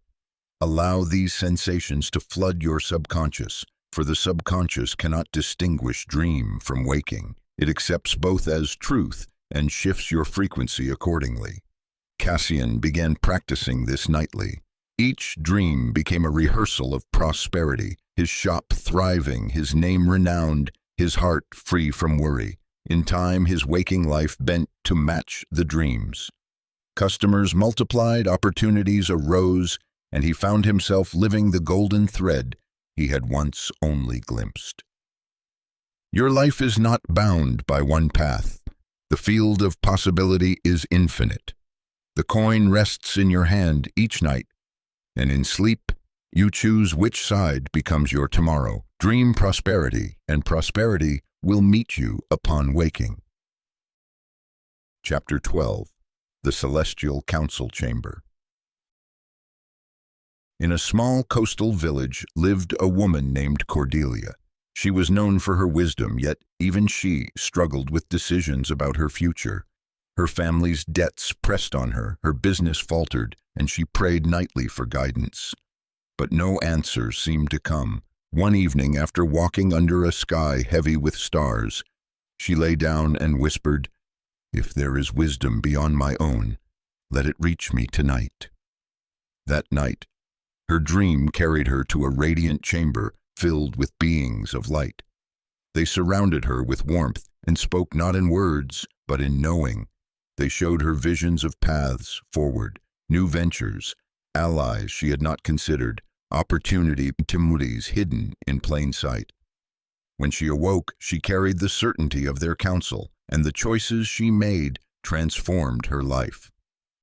Allow these sensations to flood your subconscious, for the subconscious cannot distinguish dream from waking. It accepts both as truth and shifts your frequency accordingly. Cassian began practicing this nightly. Each dream became a rehearsal of prosperity, his shop thriving, his name renowned, his heart free from worry. In time, his waking life bent to match the dreams. Customers multiplied, opportunities arose, and he found himself living the golden thread he had once only glimpsed. Your life is not bound by one path. The field of possibility is infinite. The coin rests in your hand each night, and in sleep, you choose which side becomes your tomorrow. Dream prosperity, and prosperity will meet you upon waking. Chapter 12. The Celestial Council Chamber. In a small coastal village lived a woman named Cordelia. She was known for her wisdom, yet even she struggled with decisions about her future. Her family's debts pressed on her, her business faltered, and she prayed nightly for guidance. But no answers seemed to come. One evening, after walking under a sky heavy with stars, she lay down and whispered, "If there is wisdom beyond my own, let it reach me tonight." That night, her dream carried her to a radiant chamber filled with beings of light. They surrounded her with warmth and spoke not in words, but in knowing. They showed her visions of paths forward, new ventures, allies she had not considered, opportunities hidden in plain sight. When she awoke, she carried the certainty of their counsel, and the choices she made transformed her life.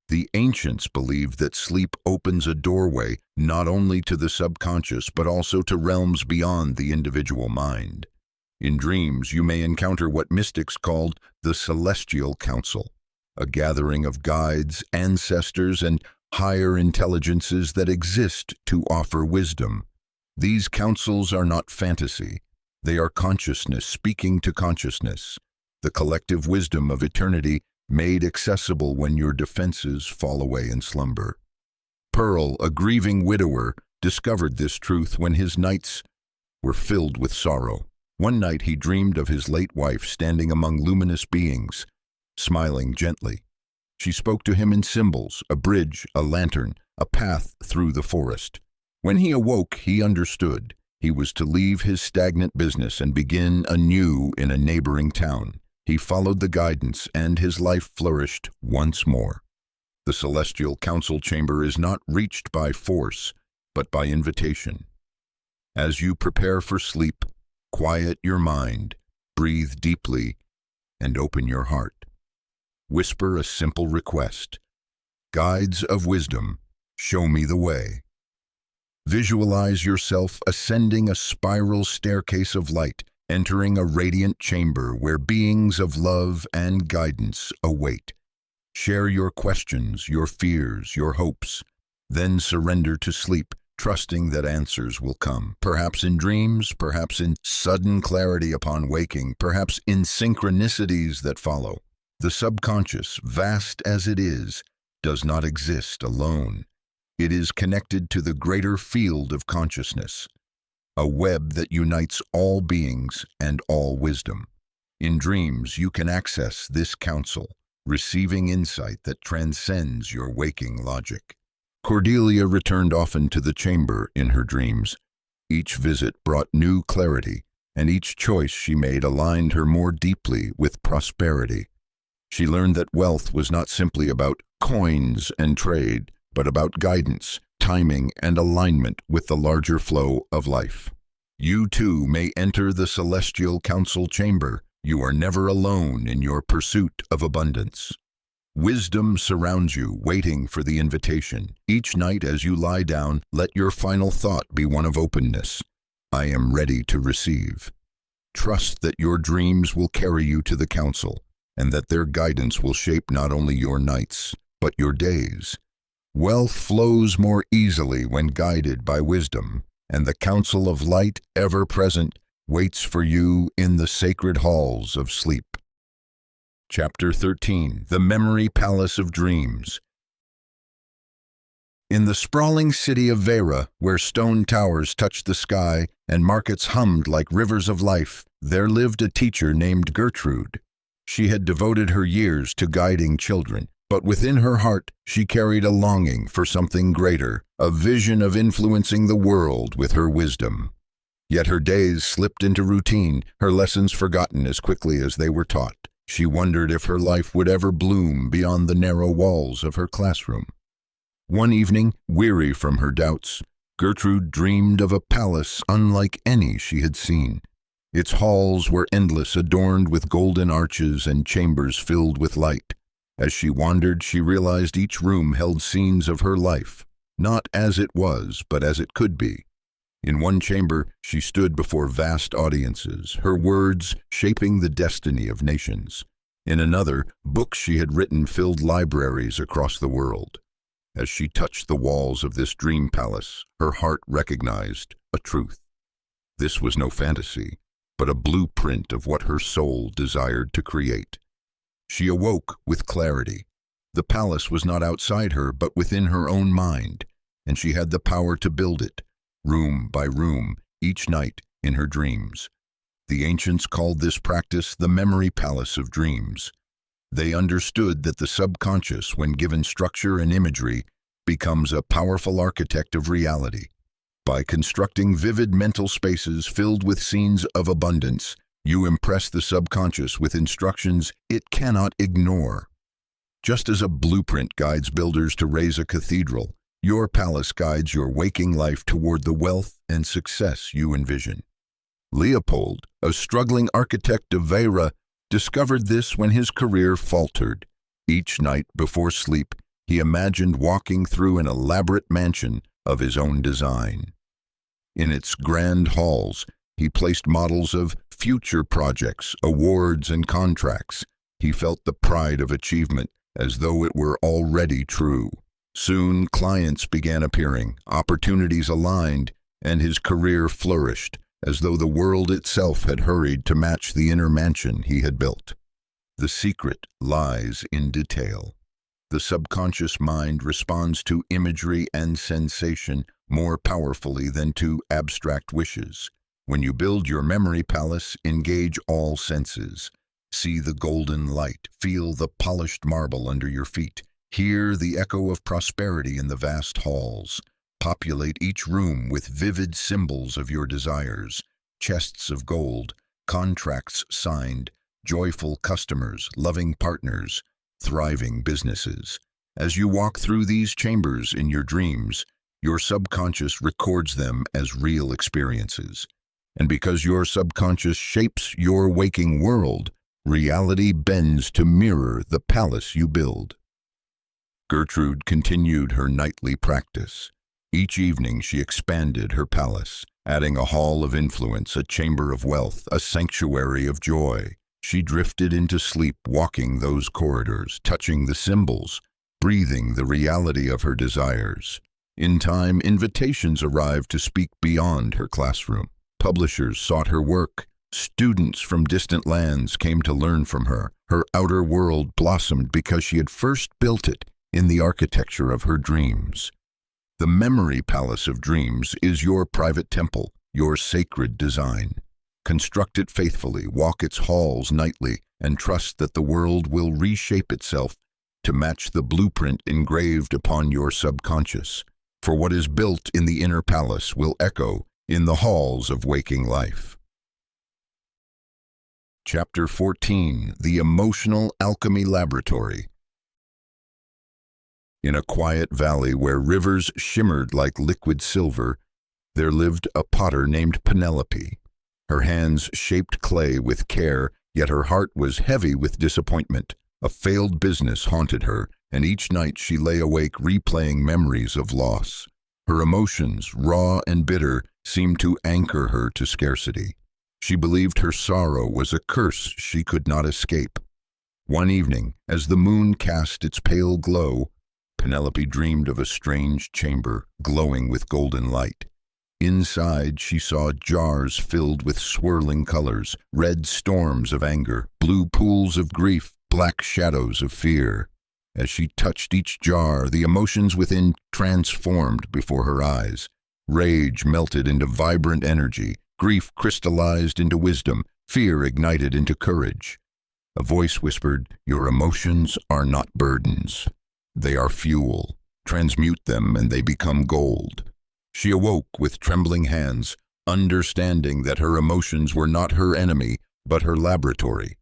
The ancients believed that sleep opens a doorway not only to the subconscious but also to realms beyond the individual mind. In dreams, you may encounter what mystics called the celestial council, a gathering of guides, ancestors, and higher intelligences that exist to offer wisdom. These councils are not fantasy. They are consciousness speaking to consciousness, the collective wisdom of eternity made accessible when your defenses fall away in slumber. Pearl, a grieving widower, discovered this truth when his nights were filled with sorrow. One night he dreamed of his late wife standing among luminous beings, smiling gently. She spoke to him in symbols, a bridge, a lantern, a path through the forest. When he awoke, he understood. He was to leave his stagnant business and begin anew in a neighboring town. He followed the guidance, and his life flourished once more. The celestial council chamber is not reached by force, but by invitation. As you prepare for sleep, quiet your mind, breathe deeply, and open your heart. Whisper a simple request. Guides of wisdom, show me the way. Visualize yourself ascending a spiral staircase of light, entering a radiant chamber where beings of love and guidance await. Share your questions, your fears, your hopes, then surrender to sleep, trusting that answers will come. Perhaps in dreams, perhaps in sudden clarity upon waking, perhaps in synchronicities that follow. The subconscious, vast as it is, does not exist alone. It is connected to the greater field of consciousness, a web that unites all beings and all wisdom. In dreams, you can access this counsel, receiving insight that transcends your waking logic. Cordelia returned often to the chamber in her dreams. Each visit brought new clarity, and each choice she made aligned her more deeply with prosperity. She learned that wealth was not simply about coins and trade, but about guidance, timing, and alignment with the larger flow of life. You too may enter the celestial council chamber. You are never alone in your pursuit of abundance. Wisdom surrounds you, waiting for the invitation. Each night as you lie down, let your final thought be one of openness. I am ready to receive. Trust that your dreams will carry you to the council, and that their guidance will shape not only your nights, but your days. Wealth flows more easily when guided by wisdom, and the council of light, ever present, waits for you in the sacred halls of sleep. Chapter 13. The Memory Palace of Dreams. In the sprawling city of Vera, where stone towers touched the sky and markets hummed like rivers of life, there lived a teacher named Gertrude. She had devoted her years to guiding children, but within her heart she carried a longing for something greater, a vision of influencing the world with her wisdom. Yet her days slipped into routine, her lessons forgotten as quickly as they were taught. She wondered if her life would ever bloom beyond the narrow walls of her classroom. One evening, weary from her doubts, Gertrude dreamed of a palace unlike any she had seen. Its halls were endless, adorned with golden arches and chambers filled with light. As she wandered, she realized each room held scenes of her life, not as it was, but as it could be. In one chamber, she stood before vast audiences, her words shaping the destiny of nations. In another, books she had written filled libraries across the world. As she touched the walls of this dream palace, her heart recognized a truth. This was no fantasy. but a blueprint of what her soul desired to create. She awoke with clarity. The palace was not outside her, but within her own mind, and she had the power to build it, room by room, each night in her dreams. The ancients called this practice the memory palace of dreams. They understood that the subconscious, when given structure and imagery, becomes a powerful architect of reality. By constructing vivid mental spaces filled with scenes of abundance, you impress the subconscious with instructions it cannot ignore. Just as a blueprint guides builders to raise a cathedral, your palace guides your waking life toward the wealth and success you envision. Leopold, a struggling architect of Weira, discovered this when his career faltered. Each night before sleep, he imagined walking through an elaborate mansion of his own design. In its grand halls, he placed models of future projects, awards, and contracts. He felt the pride of achievement as though it were already true. Soon, clients began appearing, opportunities aligned, and his career flourished, as though the world itself had hurried to match the inner mansion he had built. The secret lies in detail. The subconscious mind responds to imagery and sensation more powerfully than to abstract wishes. When you build your memory palace, engage all senses. See the golden light, feel the polished marble under your feet, hear the echo of prosperity in the vast halls. Populate each room with vivid symbols of your desires, chests of gold, contracts signed, joyful customers, loving partners, thriving businesses. As you walk through these chambers in your dreams, your subconscious records them as real experiences. And because your subconscious shapes your waking world, reality bends to mirror the palace you build. Gertrude continued her nightly practice. Each evening she expanded her palace, adding a hall of influence, a chamber of wealth, a sanctuary of joy. She drifted into sleep, walking those corridors, touching the symbols, breathing the reality of her desires. In time, invitations arrived to speak beyond her classroom. Publishers sought her work. Students from distant lands came to learn from her. Her outer world blossomed because she had first built it in the architecture of her dreams. The memory palace of dreams is your private temple, your sacred design. Construct it faithfully, walk its halls nightly, and trust that the world will reshape itself to match the blueprint engraved upon your subconscious. For what is built in the inner palace will echo in the halls of waking life. Chapter 14: The Emotional Alchemy Laboratory. In a quiet valley where rivers shimmered like liquid silver, there lived a potter named Penelope. Her hands shaped clay with care, yet her heart was heavy with disappointment. A failed business haunted her, and each night she lay awake replaying memories of loss. Her emotions, raw and bitter, seemed to anchor her to scarcity. She believed her sorrow was a curse she could not escape. One evening, as the moon cast its pale glow, Penelope dreamed of a strange chamber glowing with golden light. Inside, she saw jars filled with swirling colors, red storms of anger, blue pools of grief, black shadows of fear. As she touched each jar, the emotions within transformed before her eyes. Rage melted into vibrant energy, grief crystallized into wisdom, fear ignited into courage. A voice whispered, "Your emotions are not burdens. They are fuel. Transmute them and they become gold." She awoke with trembling hands, understanding that her emotions were not her enemy, but her laboratory.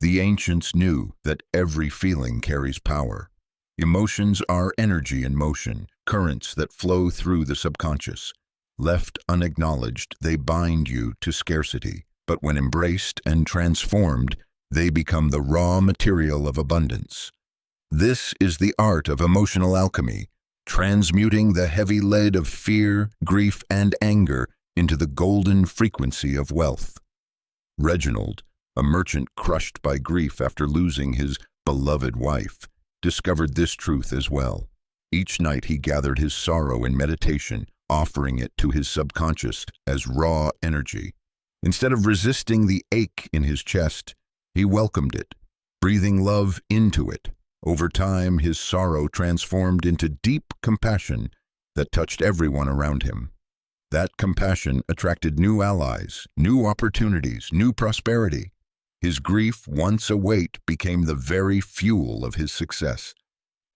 The ancients knew that every feeling carries power. Emotions are energy in motion, currents that flow through the subconscious. Left unacknowledged, they bind you to scarcity, but when embraced and transformed, they become the raw material of abundance. This is the art of emotional alchemy, transmuting the heavy lead of fear, grief, and anger into the golden frequency of wealth. Reginald, a merchant crushed by grief after losing his beloved wife, discovered this truth as well. Each night he gathered his sorrow in meditation, offering it to his subconscious as raw energy. Instead of resisting the ache in his chest, he welcomed it, breathing love into it. Over time, his sorrow transformed into deep compassion that touched everyone around him. That compassion attracted new allies, new opportunities, new prosperity. His grief, once a weight, became the very fuel of his success.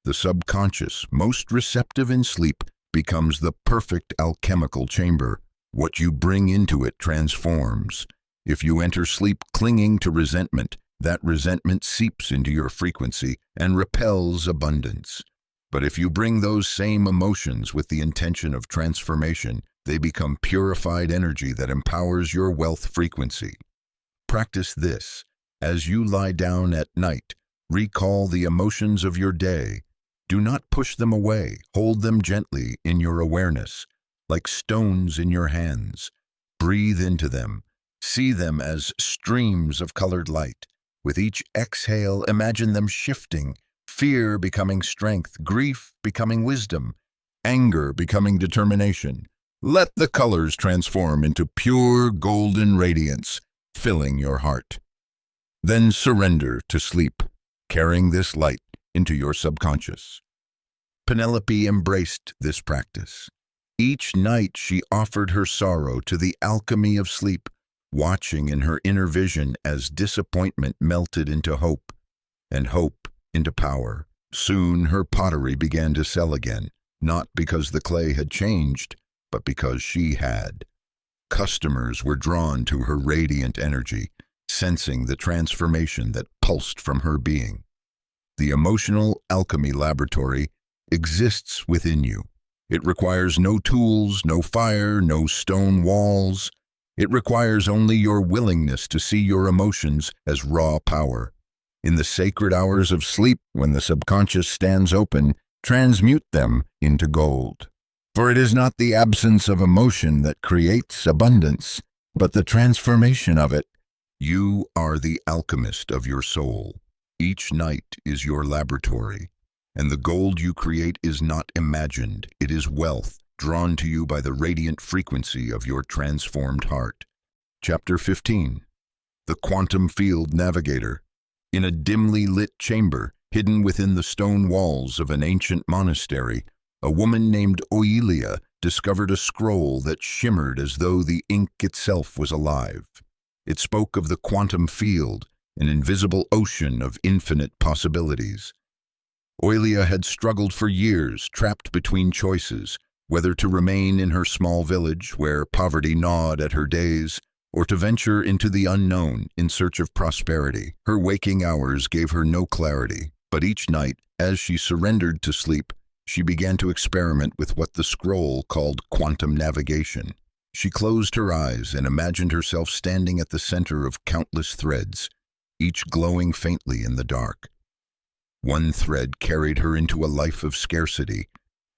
The subconscious, most receptive in sleep, becomes the perfect alchemical chamber. What you bring into it transforms. If you enter sleep clinging to resentment, that resentment seeps into your frequency and repels abundance. But if you bring those same emotions with the intention of transformation, they become purified energy that empowers your wealth frequency. Practice this. As you lie down at night, recall the emotions of your day. Do not push them away. Hold them gently in your awareness, like stones in your hands. Breathe into them. See them as streams of colored light. With each exhale, imagine them shifting, fear becoming strength, grief becoming wisdom, anger becoming determination. Let the colors transform into pure golden radiance, filling your heart. Then surrender to sleep, carrying this light into your subconscious. Penelope embraced this practice. Each night she offered her sorrow to the alchemy of sleep, watching in her inner vision as disappointment melted into hope, and hope into power. Soon her pottery began to sell again, not because the clay had changed, but because she had. Customers were drawn to her radiant energy, sensing the transformation that pulsed from her being. The emotional alchemy laboratory exists within you. It requires no tools, no fire, no stone walls. It requires only your willingness to see your emotions as raw power. In the sacred hours of sleep, when the subconscious stands open, transmute them into gold. For it is not the absence of emotion that creates abundance, but the transformation of it. You are the alchemist of your soul. Each night is your laboratory, and the gold you create is not imagined. It is wealth, drawn to you by the radiant frequency of your transformed heart. Chapter 15. The Quantum Field Navigator. In a dimly lit chamber, hidden within the stone walls of an ancient monastery, a woman named Oelia discovered a scroll that shimmered as though the ink itself was alive. It spoke of the quantum field, an invisible ocean of infinite possibilities. Oelia had struggled for years, trapped between choices, whether to remain in her small village where poverty gnawed at her days, or to venture into the unknown in search of prosperity. Her waking hours gave her no clarity, but each night, as she surrendered to sleep, she began to experiment with what the scroll called quantum navigation. She closed her eyes and imagined herself standing at the center of countless threads, each glowing faintly in the dark. One thread carried her into a life of scarcity,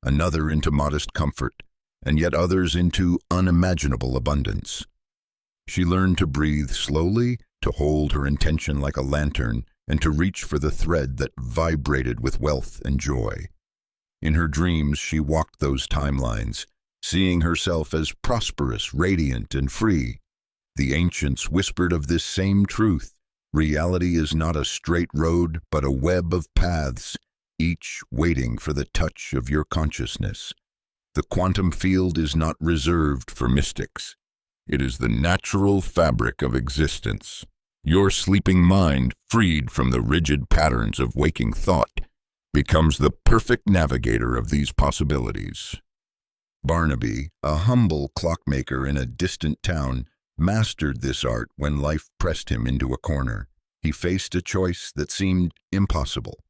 another into modest comfort, and yet others into unimaginable abundance. She learned to breathe slowly, to hold her intention like a lantern, and to reach for the thread that vibrated with wealth and joy. In her dreams, she walked those timelines, seeing herself as prosperous, radiant, and free. The ancients whispered of this same truth. Reality is not a straight road, but a web of paths, each waiting for the touch of your consciousness. The quantum field is not reserved for mystics. It is the natural fabric of existence. Your sleeping mind, freed from the rigid patterns of waking thought, becomes the perfect navigator of these possibilities. Barnaby, a humble clockmaker in a distant town, mastered this art when life pressed him into a corner. He faced a choice that seemed impossible: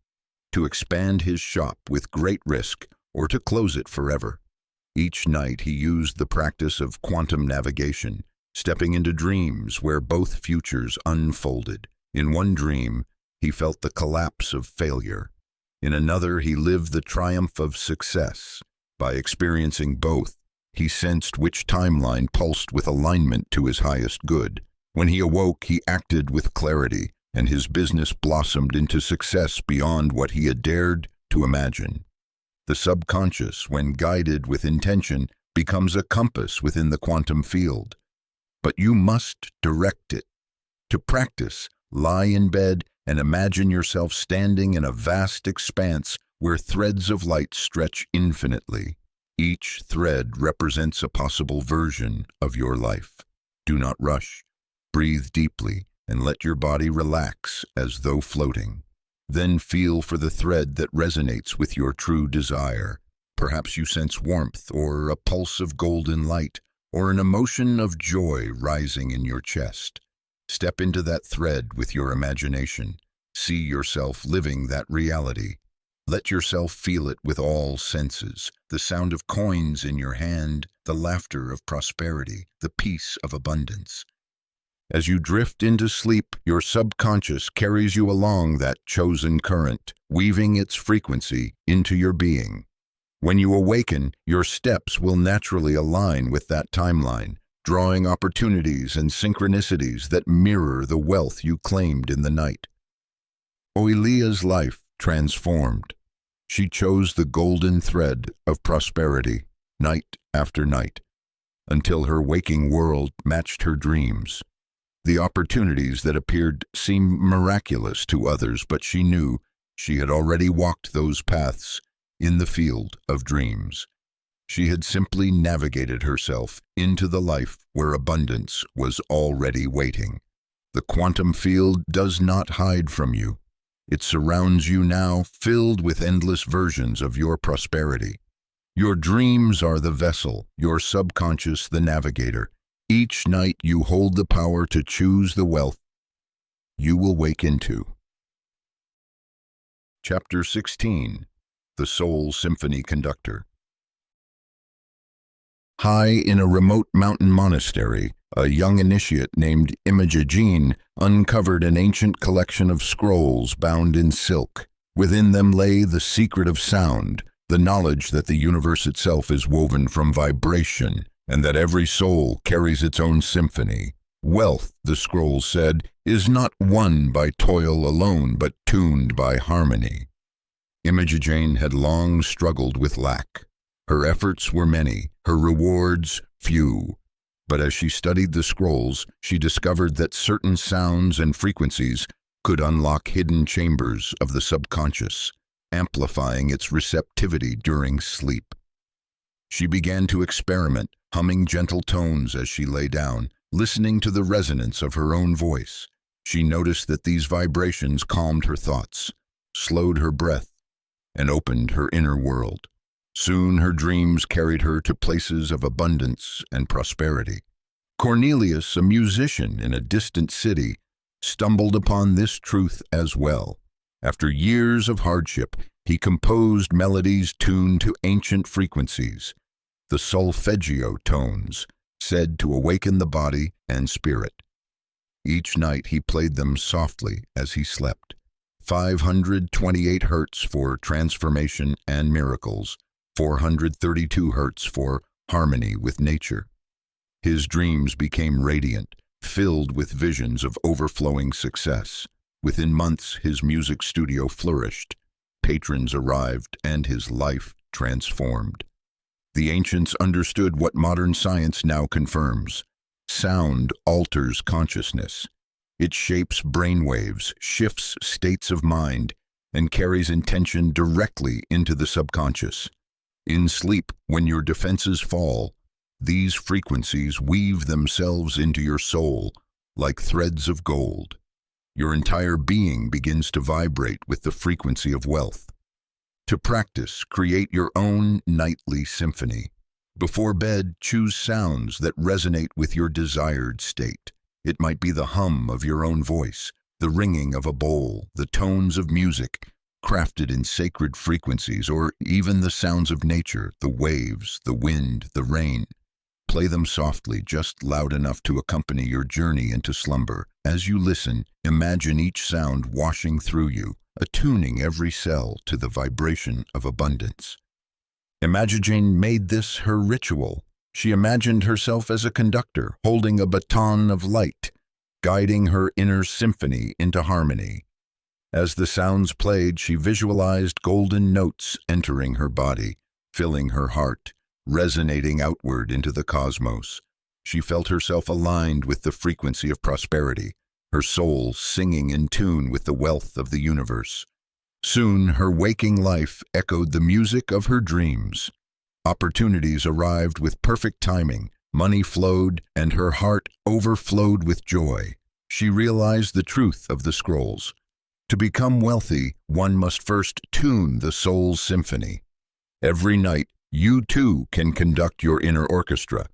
to expand his shop with great risk or to close it forever. Each night he used the practice of quantum navigation, stepping into dreams where both futures unfolded. In one dream, he felt the collapse of failure. In another, he lived the triumph of success. By experiencing both, he sensed which timeline pulsed with alignment to his highest good. When he awoke, he acted with clarity, and his business blossomed into success beyond what he had dared to imagine. The subconscious, when guided with intention, becomes a compass within the quantum field. but you must direct it. To practice, lie in bed and imagine yourself standing in a vast expanse where threads of light stretch infinitely. Each thread represents a possible version of your life. Do not rush. Breathe deeply and let your body relax as though floating. Then feel for the thread that resonates with your true desire. Perhaps you sense warmth or a pulse of golden light or an emotion of joy rising in your chest. Step into that thread with your imagination. See yourself living that reality. Let yourself feel it with all senses, the sound of coins in your hand, the laughter of prosperity, the peace of abundance. As you drift into sleep, your subconscious carries you along that chosen current, weaving its frequency into your being. When you awaken, your steps will naturally align with that timeline, drawing opportunities and synchronicities that mirror the wealth you claimed in the night. Oilia's life transformed. She chose the golden thread of prosperity, night after night, until her waking world matched her dreams. The opportunities that appeared seemed miraculous to others, but she knew she had already walked those paths in the field of dreams. She had simply navigated herself into the life where abundance was already waiting. The quantum field does not hide from you. It surrounds you now, filled with endless versions of your prosperity. Your dreams are the vessel, your subconscious the navigator. Each night you hold the power to choose the wealth you will wake into. Chapter 16. The Soul Symphony Conductor. High in a remote mountain monastery, a young initiate named Imogen uncovered an ancient collection of scrolls bound in silk. Within them lay the secret of sound, the knowledge that the universe itself is woven from vibration, and that every soul carries its own symphony. Wealth, the scrolls said, is not won by toil alone, but tuned by harmony. Imogen had long struggled with lack. Her efforts were many, her rewards few. But as she studied the scrolls, she discovered that certain sounds and frequencies could unlock hidden chambers of the subconscious, amplifying its receptivity during sleep. She began to experiment, humming gentle tones as she lay down, listening to the resonance of her own voice. She noticed that these vibrations calmed her thoughts, slowed her breath, and opened her inner world. Soon her dreams carried her to places of abundance and prosperity. Cornelius, a musician in a distant city, stumbled upon this truth as well. After years of hardship, he composed melodies tuned to ancient frequencies, the solfeggio tones, said to awaken the body and spirit. Each night he played them softly as he slept. 528 hertz for transformation and miracles, 432 hertz for harmony with nature. His dreams became radiant, filled with visions of overflowing success. Within months, his music studio flourished. Patrons arrived, and his life transformed. The ancients understood what modern science now confirms. Sound alters consciousness. It shapes brainwaves, shifts states of mind, and carries intention directly into the subconscious. In sleep, when your defenses fall, these frequencies weave themselves into your soul like threads of gold. Your entire being begins to vibrate with the frequency of wealth. To practice, create your own nightly symphony. Before bed, choose sounds that resonate with your desired state. It might be the hum of your own voice, the ringing of a bowl, the tones of music crafted in sacred frequencies, or even the sounds of nature, the waves, the wind, the rain. Play them softly, just loud enough to accompany your journey into slumber. As you listen, imagine each sound washing through you, attuning every cell to the vibration of abundance. Imogen made this her ritual. She imagined herself as a conductor, holding a baton of light, guiding her inner symphony into harmony. As the sounds played, she visualized golden notes entering her body, filling her heart, resonating outward into the cosmos. She felt herself aligned with the frequency of prosperity, her soul singing in tune with the wealth of the universe. Soon, her waking life echoed the music of her dreams. Opportunities arrived with perfect timing, money flowed, and her heart overflowed with joy. She realized the truth of the scrolls. To become wealthy, one must first tune the soul's symphony. Every night, you too can conduct your inner orchestra.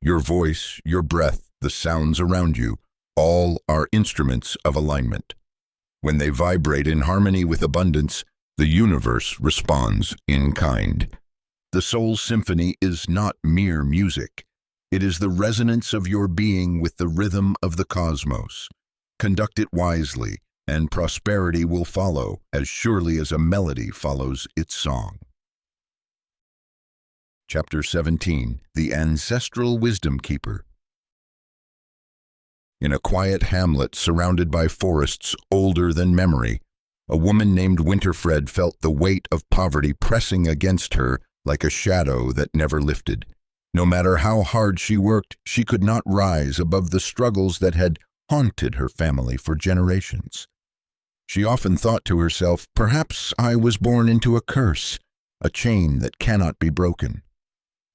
Your voice, your breath, the sounds around you, all are instruments of alignment. When they vibrate in harmony with abundance, the universe responds in kind. The soul's symphony is not mere music. It is the resonance of your being with the rhythm of the cosmos. Conduct it wisely, and prosperity will follow as surely as a melody follows its song. Chapter 17. The Ancestral Wisdom Keeper. In a quiet hamlet surrounded by forests older than memory, a woman named Winterfred felt the weight of poverty pressing against her like a shadow that never lifted. No matter how hard she worked, she could not rise above the struggles that had haunted her family for generations. She often thought to herself, perhaps I was born into a curse, a chain that cannot be broken.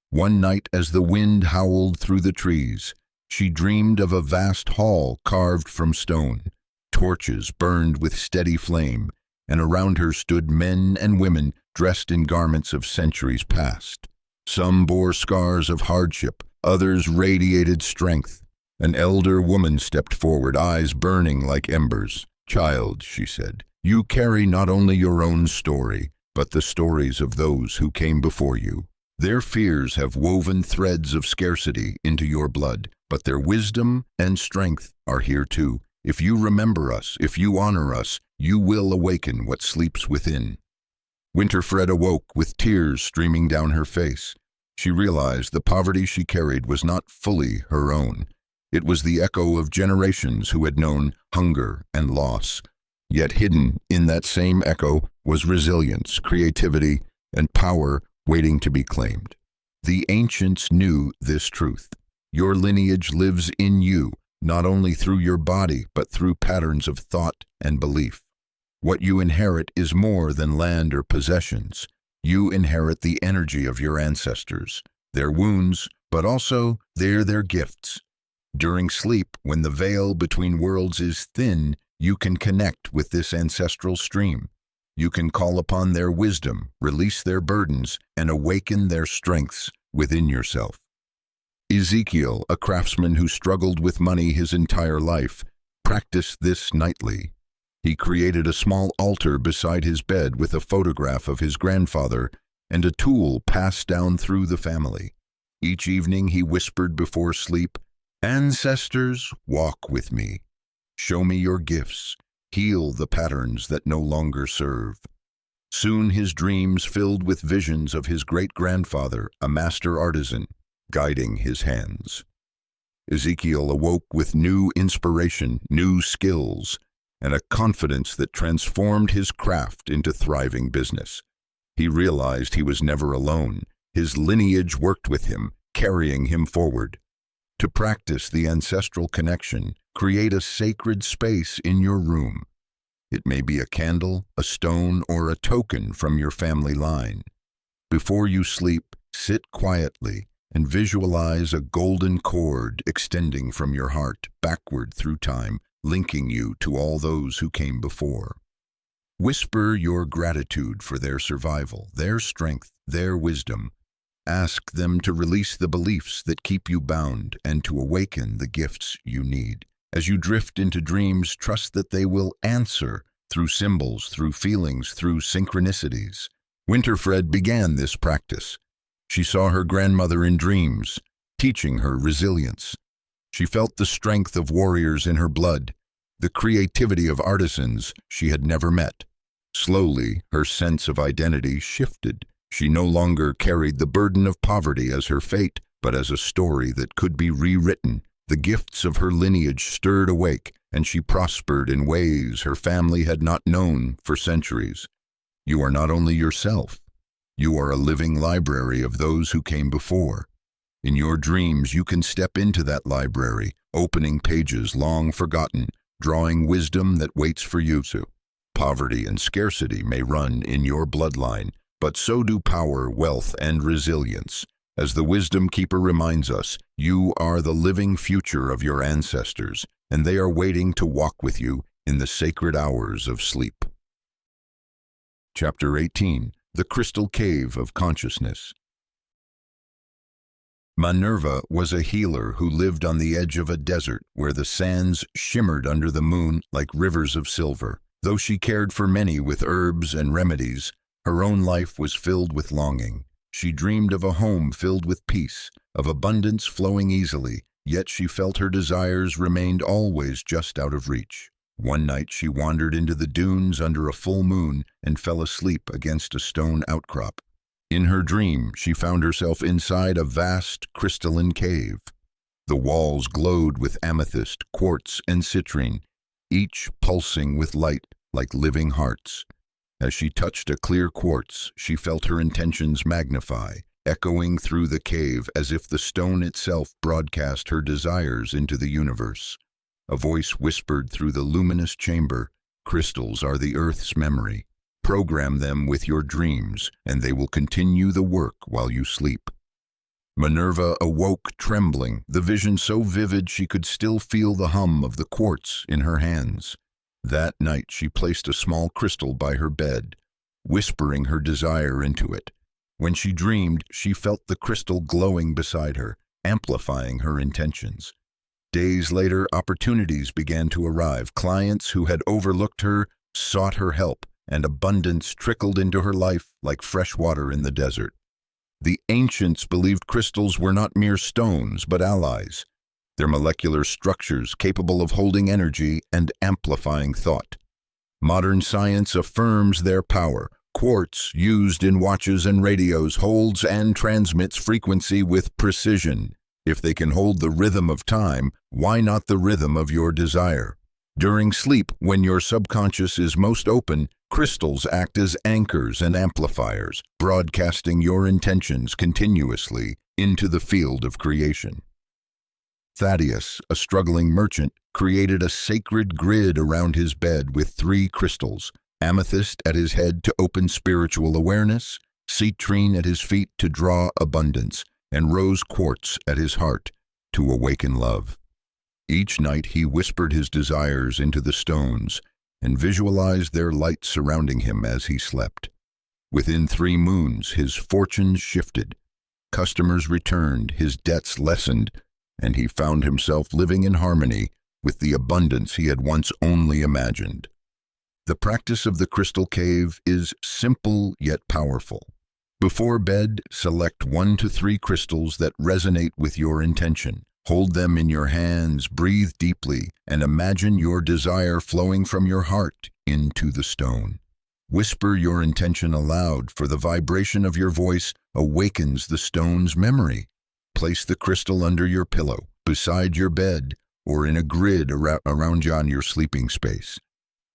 One night, as the wind howled through the trees, she dreamed of a vast hall carved from stone. Torches burned with steady flame, and around her stood men and women dressed in garments of centuries past. Some bore scars of hardship, others radiated strength. An elder woman stepped forward, eyes burning like embers. "Child," she said, "you carry not only your own story, but the stories of those who came before you. Their fears have woven threads of scarcity into your blood, but their wisdom and strength are here too. If you remember us, if you honor us, you will awaken what sleeps within." Winterfred awoke with tears streaming down her face. She realized the poverty she carried was not fully her own. It was the echo of generations who had known hunger and loss. Yet hidden in that same echo was resilience, creativity, and power waiting to be claimed. The ancients knew this truth. Your lineage lives in you, not only through your body, but through patterns of thought and belief. What you inherit is more than land or possessions. You inherit the energy of your ancestors, their wounds, but also their gifts. During sleep, when the veil between worlds is thin, you can connect with this ancestral stream. You can call upon their wisdom, release their burdens, and awaken their strengths within yourself. Ezekiel, a craftsman who struggled with money his entire life, practiced this nightly. He created a small altar beside his bed with a photograph of his grandfather and a tool passed down through the family. Each evening he whispered before sleep, "Ancestors, walk with me. Show me your gifts. Heal the patterns that no longer serve." Soon his dreams filled with visions of his great-grandfather, a master artisan, guiding his hands. Ezekiel awoke with new inspiration, new skills, and a confidence that transformed his craft into thriving business. He realized he was never alone. His lineage worked with him, carrying him forward. To practice the ancestral connection, create a sacred space in your room. It may be a candle, a stone, or a token from your family line. Before you sleep, sit quietly and visualize a golden cord extending from your heart backward through time, linking you to all those who came before. Whisper your gratitude for their survival, their strength, their wisdom. Ask them to release the beliefs that keep you bound and to awaken the gifts you need. As you drift into dreams, trust that they will answer through symbols, through feelings, through synchronicities. Winterfred began this practice. She saw her grandmother in dreams, teaching her resilience. She felt the strength of warriors in her blood, the creativity of artisans she had never met. Slowly, her sense of identity shifted. She no longer carried the burden of poverty as her fate, but as a story that could be rewritten. The gifts of her lineage stirred awake, and she prospered in ways her family had not known for centuries. You are not only yourself, you are a living library of those who came before. In your dreams, you can step into that library, opening pages long forgotten, drawing wisdom that waits for you to. Poverty and scarcity may run in your bloodline, but so do power, wealth, and resilience. As the Wisdom Keeper reminds us, you are the living future of your ancestors, and they are waiting to walk with you in the sacred hours of sleep. Chapter 18. The Crystal Cave of Consciousness. Minerva was a healer who lived on the edge of a desert where the sands shimmered under the moon like rivers of silver. Though she cared for many with herbs and remedies, her own life was filled with longing. She dreamed of a home filled with peace, of abundance flowing easily, yet she felt her desires remained always just out of reach. One night she wandered into the dunes under a full moon and fell asleep against a stone outcrop. In her dream, she found herself inside a vast crystalline cave. The walls glowed with amethyst, quartz, and citrine, each pulsing with light like living hearts. As she touched a clear quartz, she felt her intentions magnify, echoing through the cave as if the stone itself broadcast her desires into the universe. A voice whispered through the luminous chamber, "Crystals are the Earth's memory. Program them with your dreams, and they will continue the work while you sleep." Minerva awoke trembling, the vision so vivid she could still feel the hum of the quartz in her hands. That night she placed a small crystal by her bed, whispering her desire into it. When she dreamed, she felt the crystal glowing beside her, amplifying her intentions. Days later, opportunities began to arrive. Clients who had overlooked her sought her help, and abundance trickled into her life like fresh water in the desert. The ancients believed crystals were not mere stones, but allies, their molecular structures capable of holding energy and amplifying thought. Modern science affirms their power. Quartz, used in watches and radios, holds and transmits frequency with precision. If they can hold the rhythm of time, why not the rhythm of your desire? During sleep, when your subconscious is most open, crystals act as anchors and amplifiers, broadcasting your intentions continuously into the field of creation. Thaddeus, a struggling merchant, created a sacred grid around his bed with 3 crystals: amethyst at his head to open spiritual awareness, citrine at his feet to draw abundance, and rose quartz at his heart to awaken love. Each night he whispered his desires into the stones and visualized their light surrounding him as he slept. Within 3 moons, his fortunes shifted. Customers returned, his debts lessened, and he found himself living in harmony with the abundance he had once only imagined. The practice of the crystal cave is simple yet powerful. Before bed, select 1 to 3 crystals that resonate with your intention. Hold them in your hands, breathe deeply, and imagine your desire flowing from your heart into the stone. Whisper your intention aloud, for the vibration of your voice awakens the stone's memory. Place the crystal under your pillow, beside your bed, or in a grid around you on your sleeping space.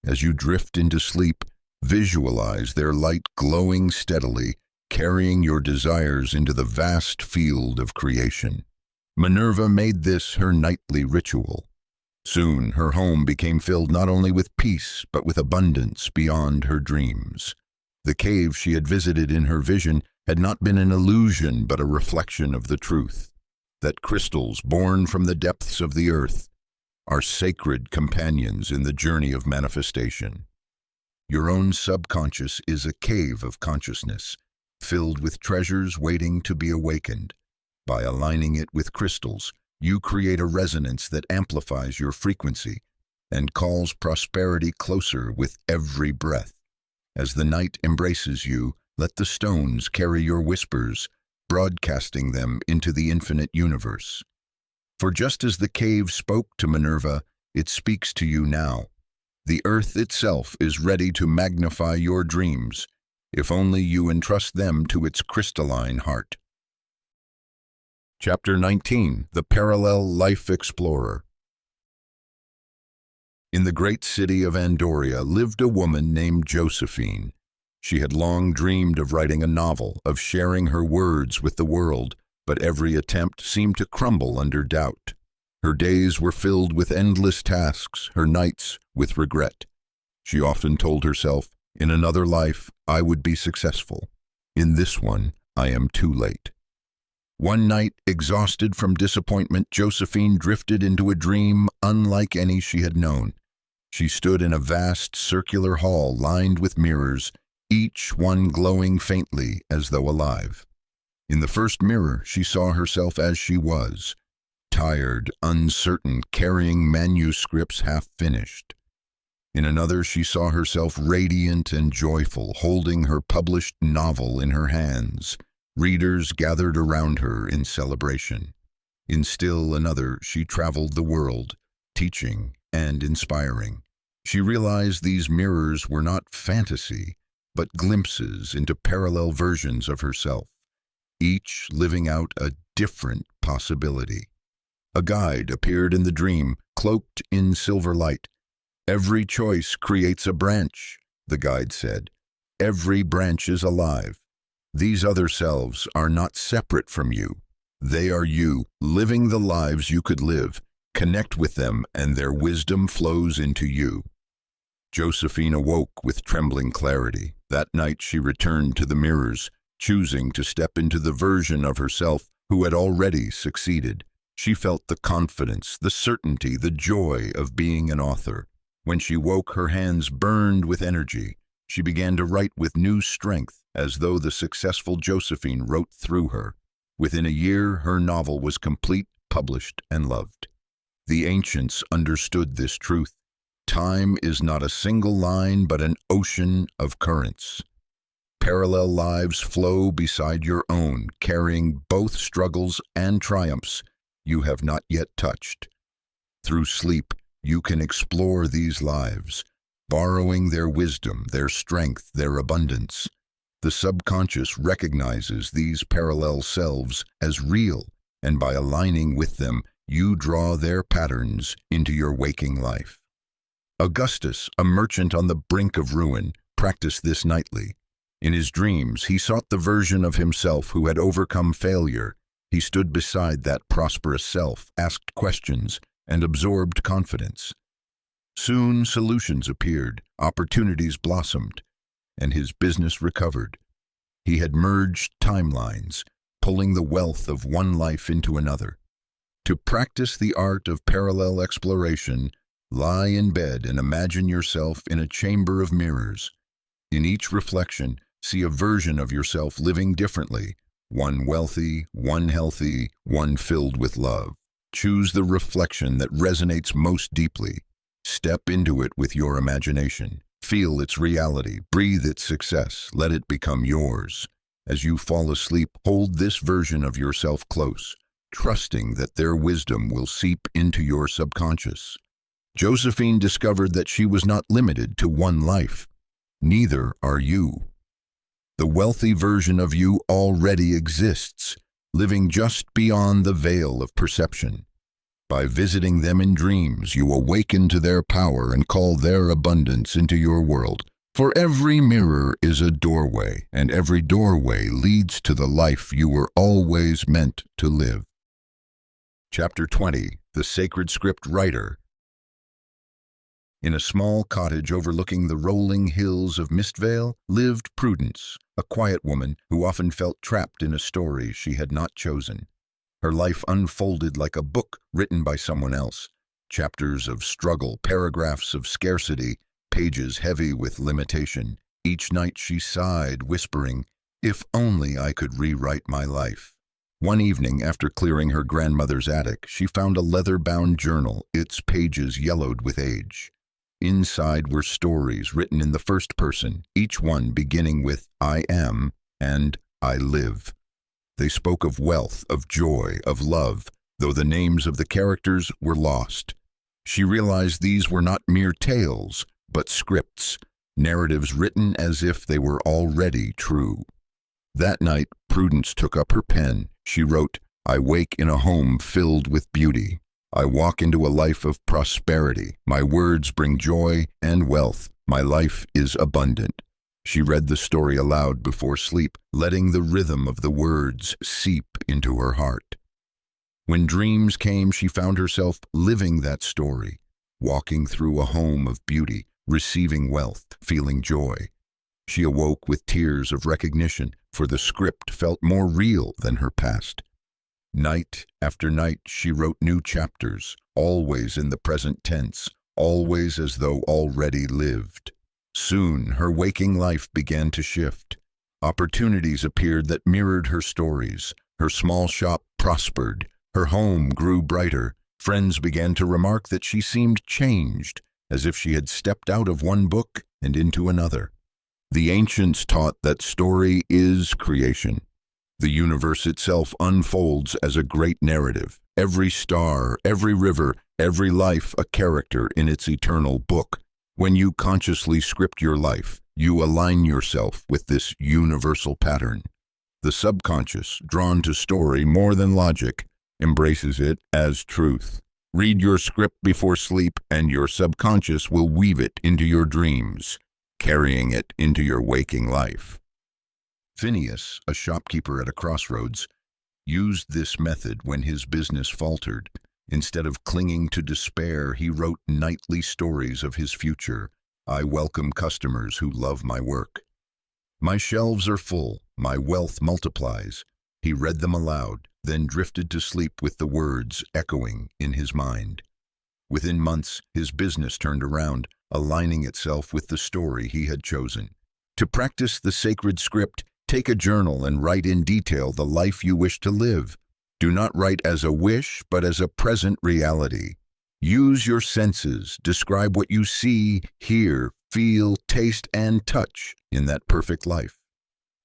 As you drift into sleep, visualize their light glowing steadily, carrying your desires into the vast field of creation. Minerva made this her nightly ritual. Soon her home became filled not only with peace, but with abundance beyond her dreams. The cave she had visited in her vision had not been an illusion, but a reflection of the truth, that crystals born from the depths of the earth are sacred companions in the journey of manifestation. Your own subconscious is a cave of consciousness, filled with treasures waiting to be awakened. By aligning it with crystals, you create a resonance that amplifies your frequency and calls prosperity closer with every breath. As the night embraces you, let the stones carry your whispers, broadcasting them into the infinite universe. For just as the cave spoke to Minerva, it speaks to you now. The earth itself is ready to magnify your dreams, if only you entrust them to its crystalline heart. Chapter 19. The Parallel Life Explorer. In the great city of Andoria lived a woman named Josephine. She had long dreamed of writing a novel, of sharing her words with the world, but every attempt seemed to crumble under doubt. Her days were filled with endless tasks, her nights with regret. She often told herself, in another life, I would be successful. In this one, I am too late. One night, exhausted from disappointment, Josephine drifted into a dream unlike any she had known. She stood in a vast circular hall lined with mirrors, each one glowing faintly as though alive. In the first mirror, she saw herself as she was, tired, uncertain, carrying manuscripts half finished. In another, she saw herself radiant and joyful, holding her published novel in her hands. Readers gathered around her in celebration. In still another, she traveled the world, teaching and inspiring. She realized these mirrors were not fantasy, but glimpses into parallel versions of herself, each living out a different possibility. A guide appeared in the dream, cloaked in silver light. Every choice creates a branch, the guide said. Every branch is alive. These other selves are not separate from you. They are you, living the lives you could live. Connect with them, and their wisdom flows into you. Josephine awoke with trembling clarity. That night she returned to the mirrors, choosing to step into the version of herself who had already succeeded. She felt the confidence, the certainty, the joy of being an author. When she woke, her hands burned with energy. She began to write with new strength, as though the successful Josephine wrote through her. Within a year, her novel was complete, published, and loved. The ancients understood this truth. Time is not a single line, but an ocean of currents. Parallel lives flow beside your own, carrying both struggles and triumphs you have not yet touched. Through sleep, you can explore these lives, borrowing their wisdom, their strength, their abundance. The subconscious recognizes these parallel selves as real, and by aligning with them, you draw their patterns into your waking life. Augustus, a merchant on the brink of ruin, practiced this nightly. In his dreams, he sought the version of himself who had overcome failure. He stood beside that prosperous self, asked questions, and absorbed confidence. Soon solutions appeared, opportunities blossomed, and his business recovered. He had merged timelines, pulling the wealth of one life into another. To practice the art of parallel exploration, lie in bed and imagine yourself in a chamber of mirrors. In each reflection, see a version of yourself living differently, one wealthy, one healthy, one filled with love. Choose the reflection that resonates most deeply. Step into it with your imagination. Feel its reality, breathe its success, let it become yours. As you fall asleep, hold this version of yourself close, trusting that their wisdom will seep into your subconscious. Josephine discovered that she was not limited to one life. Neither are you. The wealthy version of you already exists, living just beyond the veil of perception. By visiting them in dreams, you awaken to their power and call their abundance into your world. For every mirror is a doorway, and every doorway leads to the life you were always meant to live. Chapter 20. The Sacred Script Writer. In a small cottage overlooking the rolling hills of Mistvale lived Prudence, a quiet woman who often felt trapped in a story she had not chosen. Her life unfolded like a book written by someone else. Chapters of struggle, paragraphs of scarcity, pages heavy with limitation. Each night she sighed, whispering, "If only I could rewrite my life." One evening, after clearing her grandmother's attic, she found a leather-bound journal, its pages yellowed with age. Inside were stories written in the first person, each one beginning with "I am" and "I live." They spoke of wealth, of joy, of love, though the names of the characters were lost. She realized these were not mere tales, but scripts, narratives written as if they were already true. That night, Prudence took up her pen. She wrote, "I wake in a home filled with beauty. I walk into a life of prosperity. My words bring joy and wealth. My life is abundant." She read the story aloud before sleep, letting the rhythm of the words seep into her heart. When dreams came, she found herself living that story, walking through a home of beauty, receiving wealth, feeling joy. She awoke with tears of recognition, for the script felt more real than her past. Night after night, she wrote new chapters, always in the present tense, always as though already lived. Soon, her waking life began to shift. Opportunities appeared that mirrored her stories. Her small shop prospered. Her home grew brighter. Friends began to remark that she seemed changed, as if she had stepped out of one book and into another. The ancients taught that story is creation. The universe itself unfolds as a great narrative. Every star, every river, every life a character in its eternal book. When you consciously script your life, you align yourself with this universal pattern. The subconscious, drawn to story more than logic, embraces it as truth. Read your script before sleep, and your subconscious will weave it into your dreams, carrying it into your waking life. Phineas, a shopkeeper at a crossroads, used this method when his business faltered. Instead of clinging to despair, he wrote nightly stories of his future. I welcome customers who love my work. My shelves are full, my wealth multiplies. He read them aloud, then drifted to sleep with the words echoing in his mind. Within months, his business turned around, aligning itself with the story he had chosen. To practice the sacred script, take a journal and write in detail the life you wish to live. Do not write as a wish, but as a present reality. Use your senses, describe what you see, hear, feel, taste, and touch in that perfect life.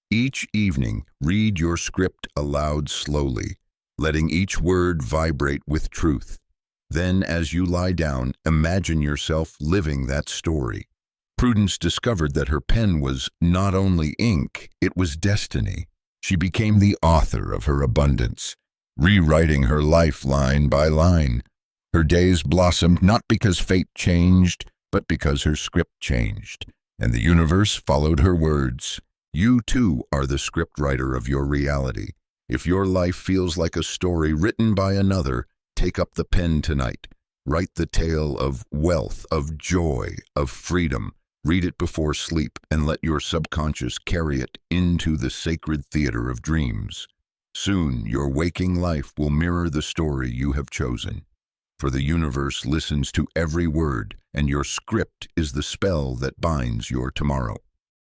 Each evening, read your script aloud slowly, letting each word vibrate with truth. Then, as you lie down, imagine yourself living that story. Prudence discovered that her pen was not only ink, it was destiny. She became the author of her abundance, rewriting her life line by line. Her days blossomed not because fate changed, but because her script changed, and the universe followed her words. You too are the scriptwriter of your reality. If your life feels like a story written by another, take up the pen tonight. Write the tale of wealth, of joy, of freedom. Read it before sleep and let your subconscious carry it into the sacred theater of dreams. Soon, your waking life will mirror the story you have chosen. For the universe listens to every word, and your script is the spell that binds your tomorrow.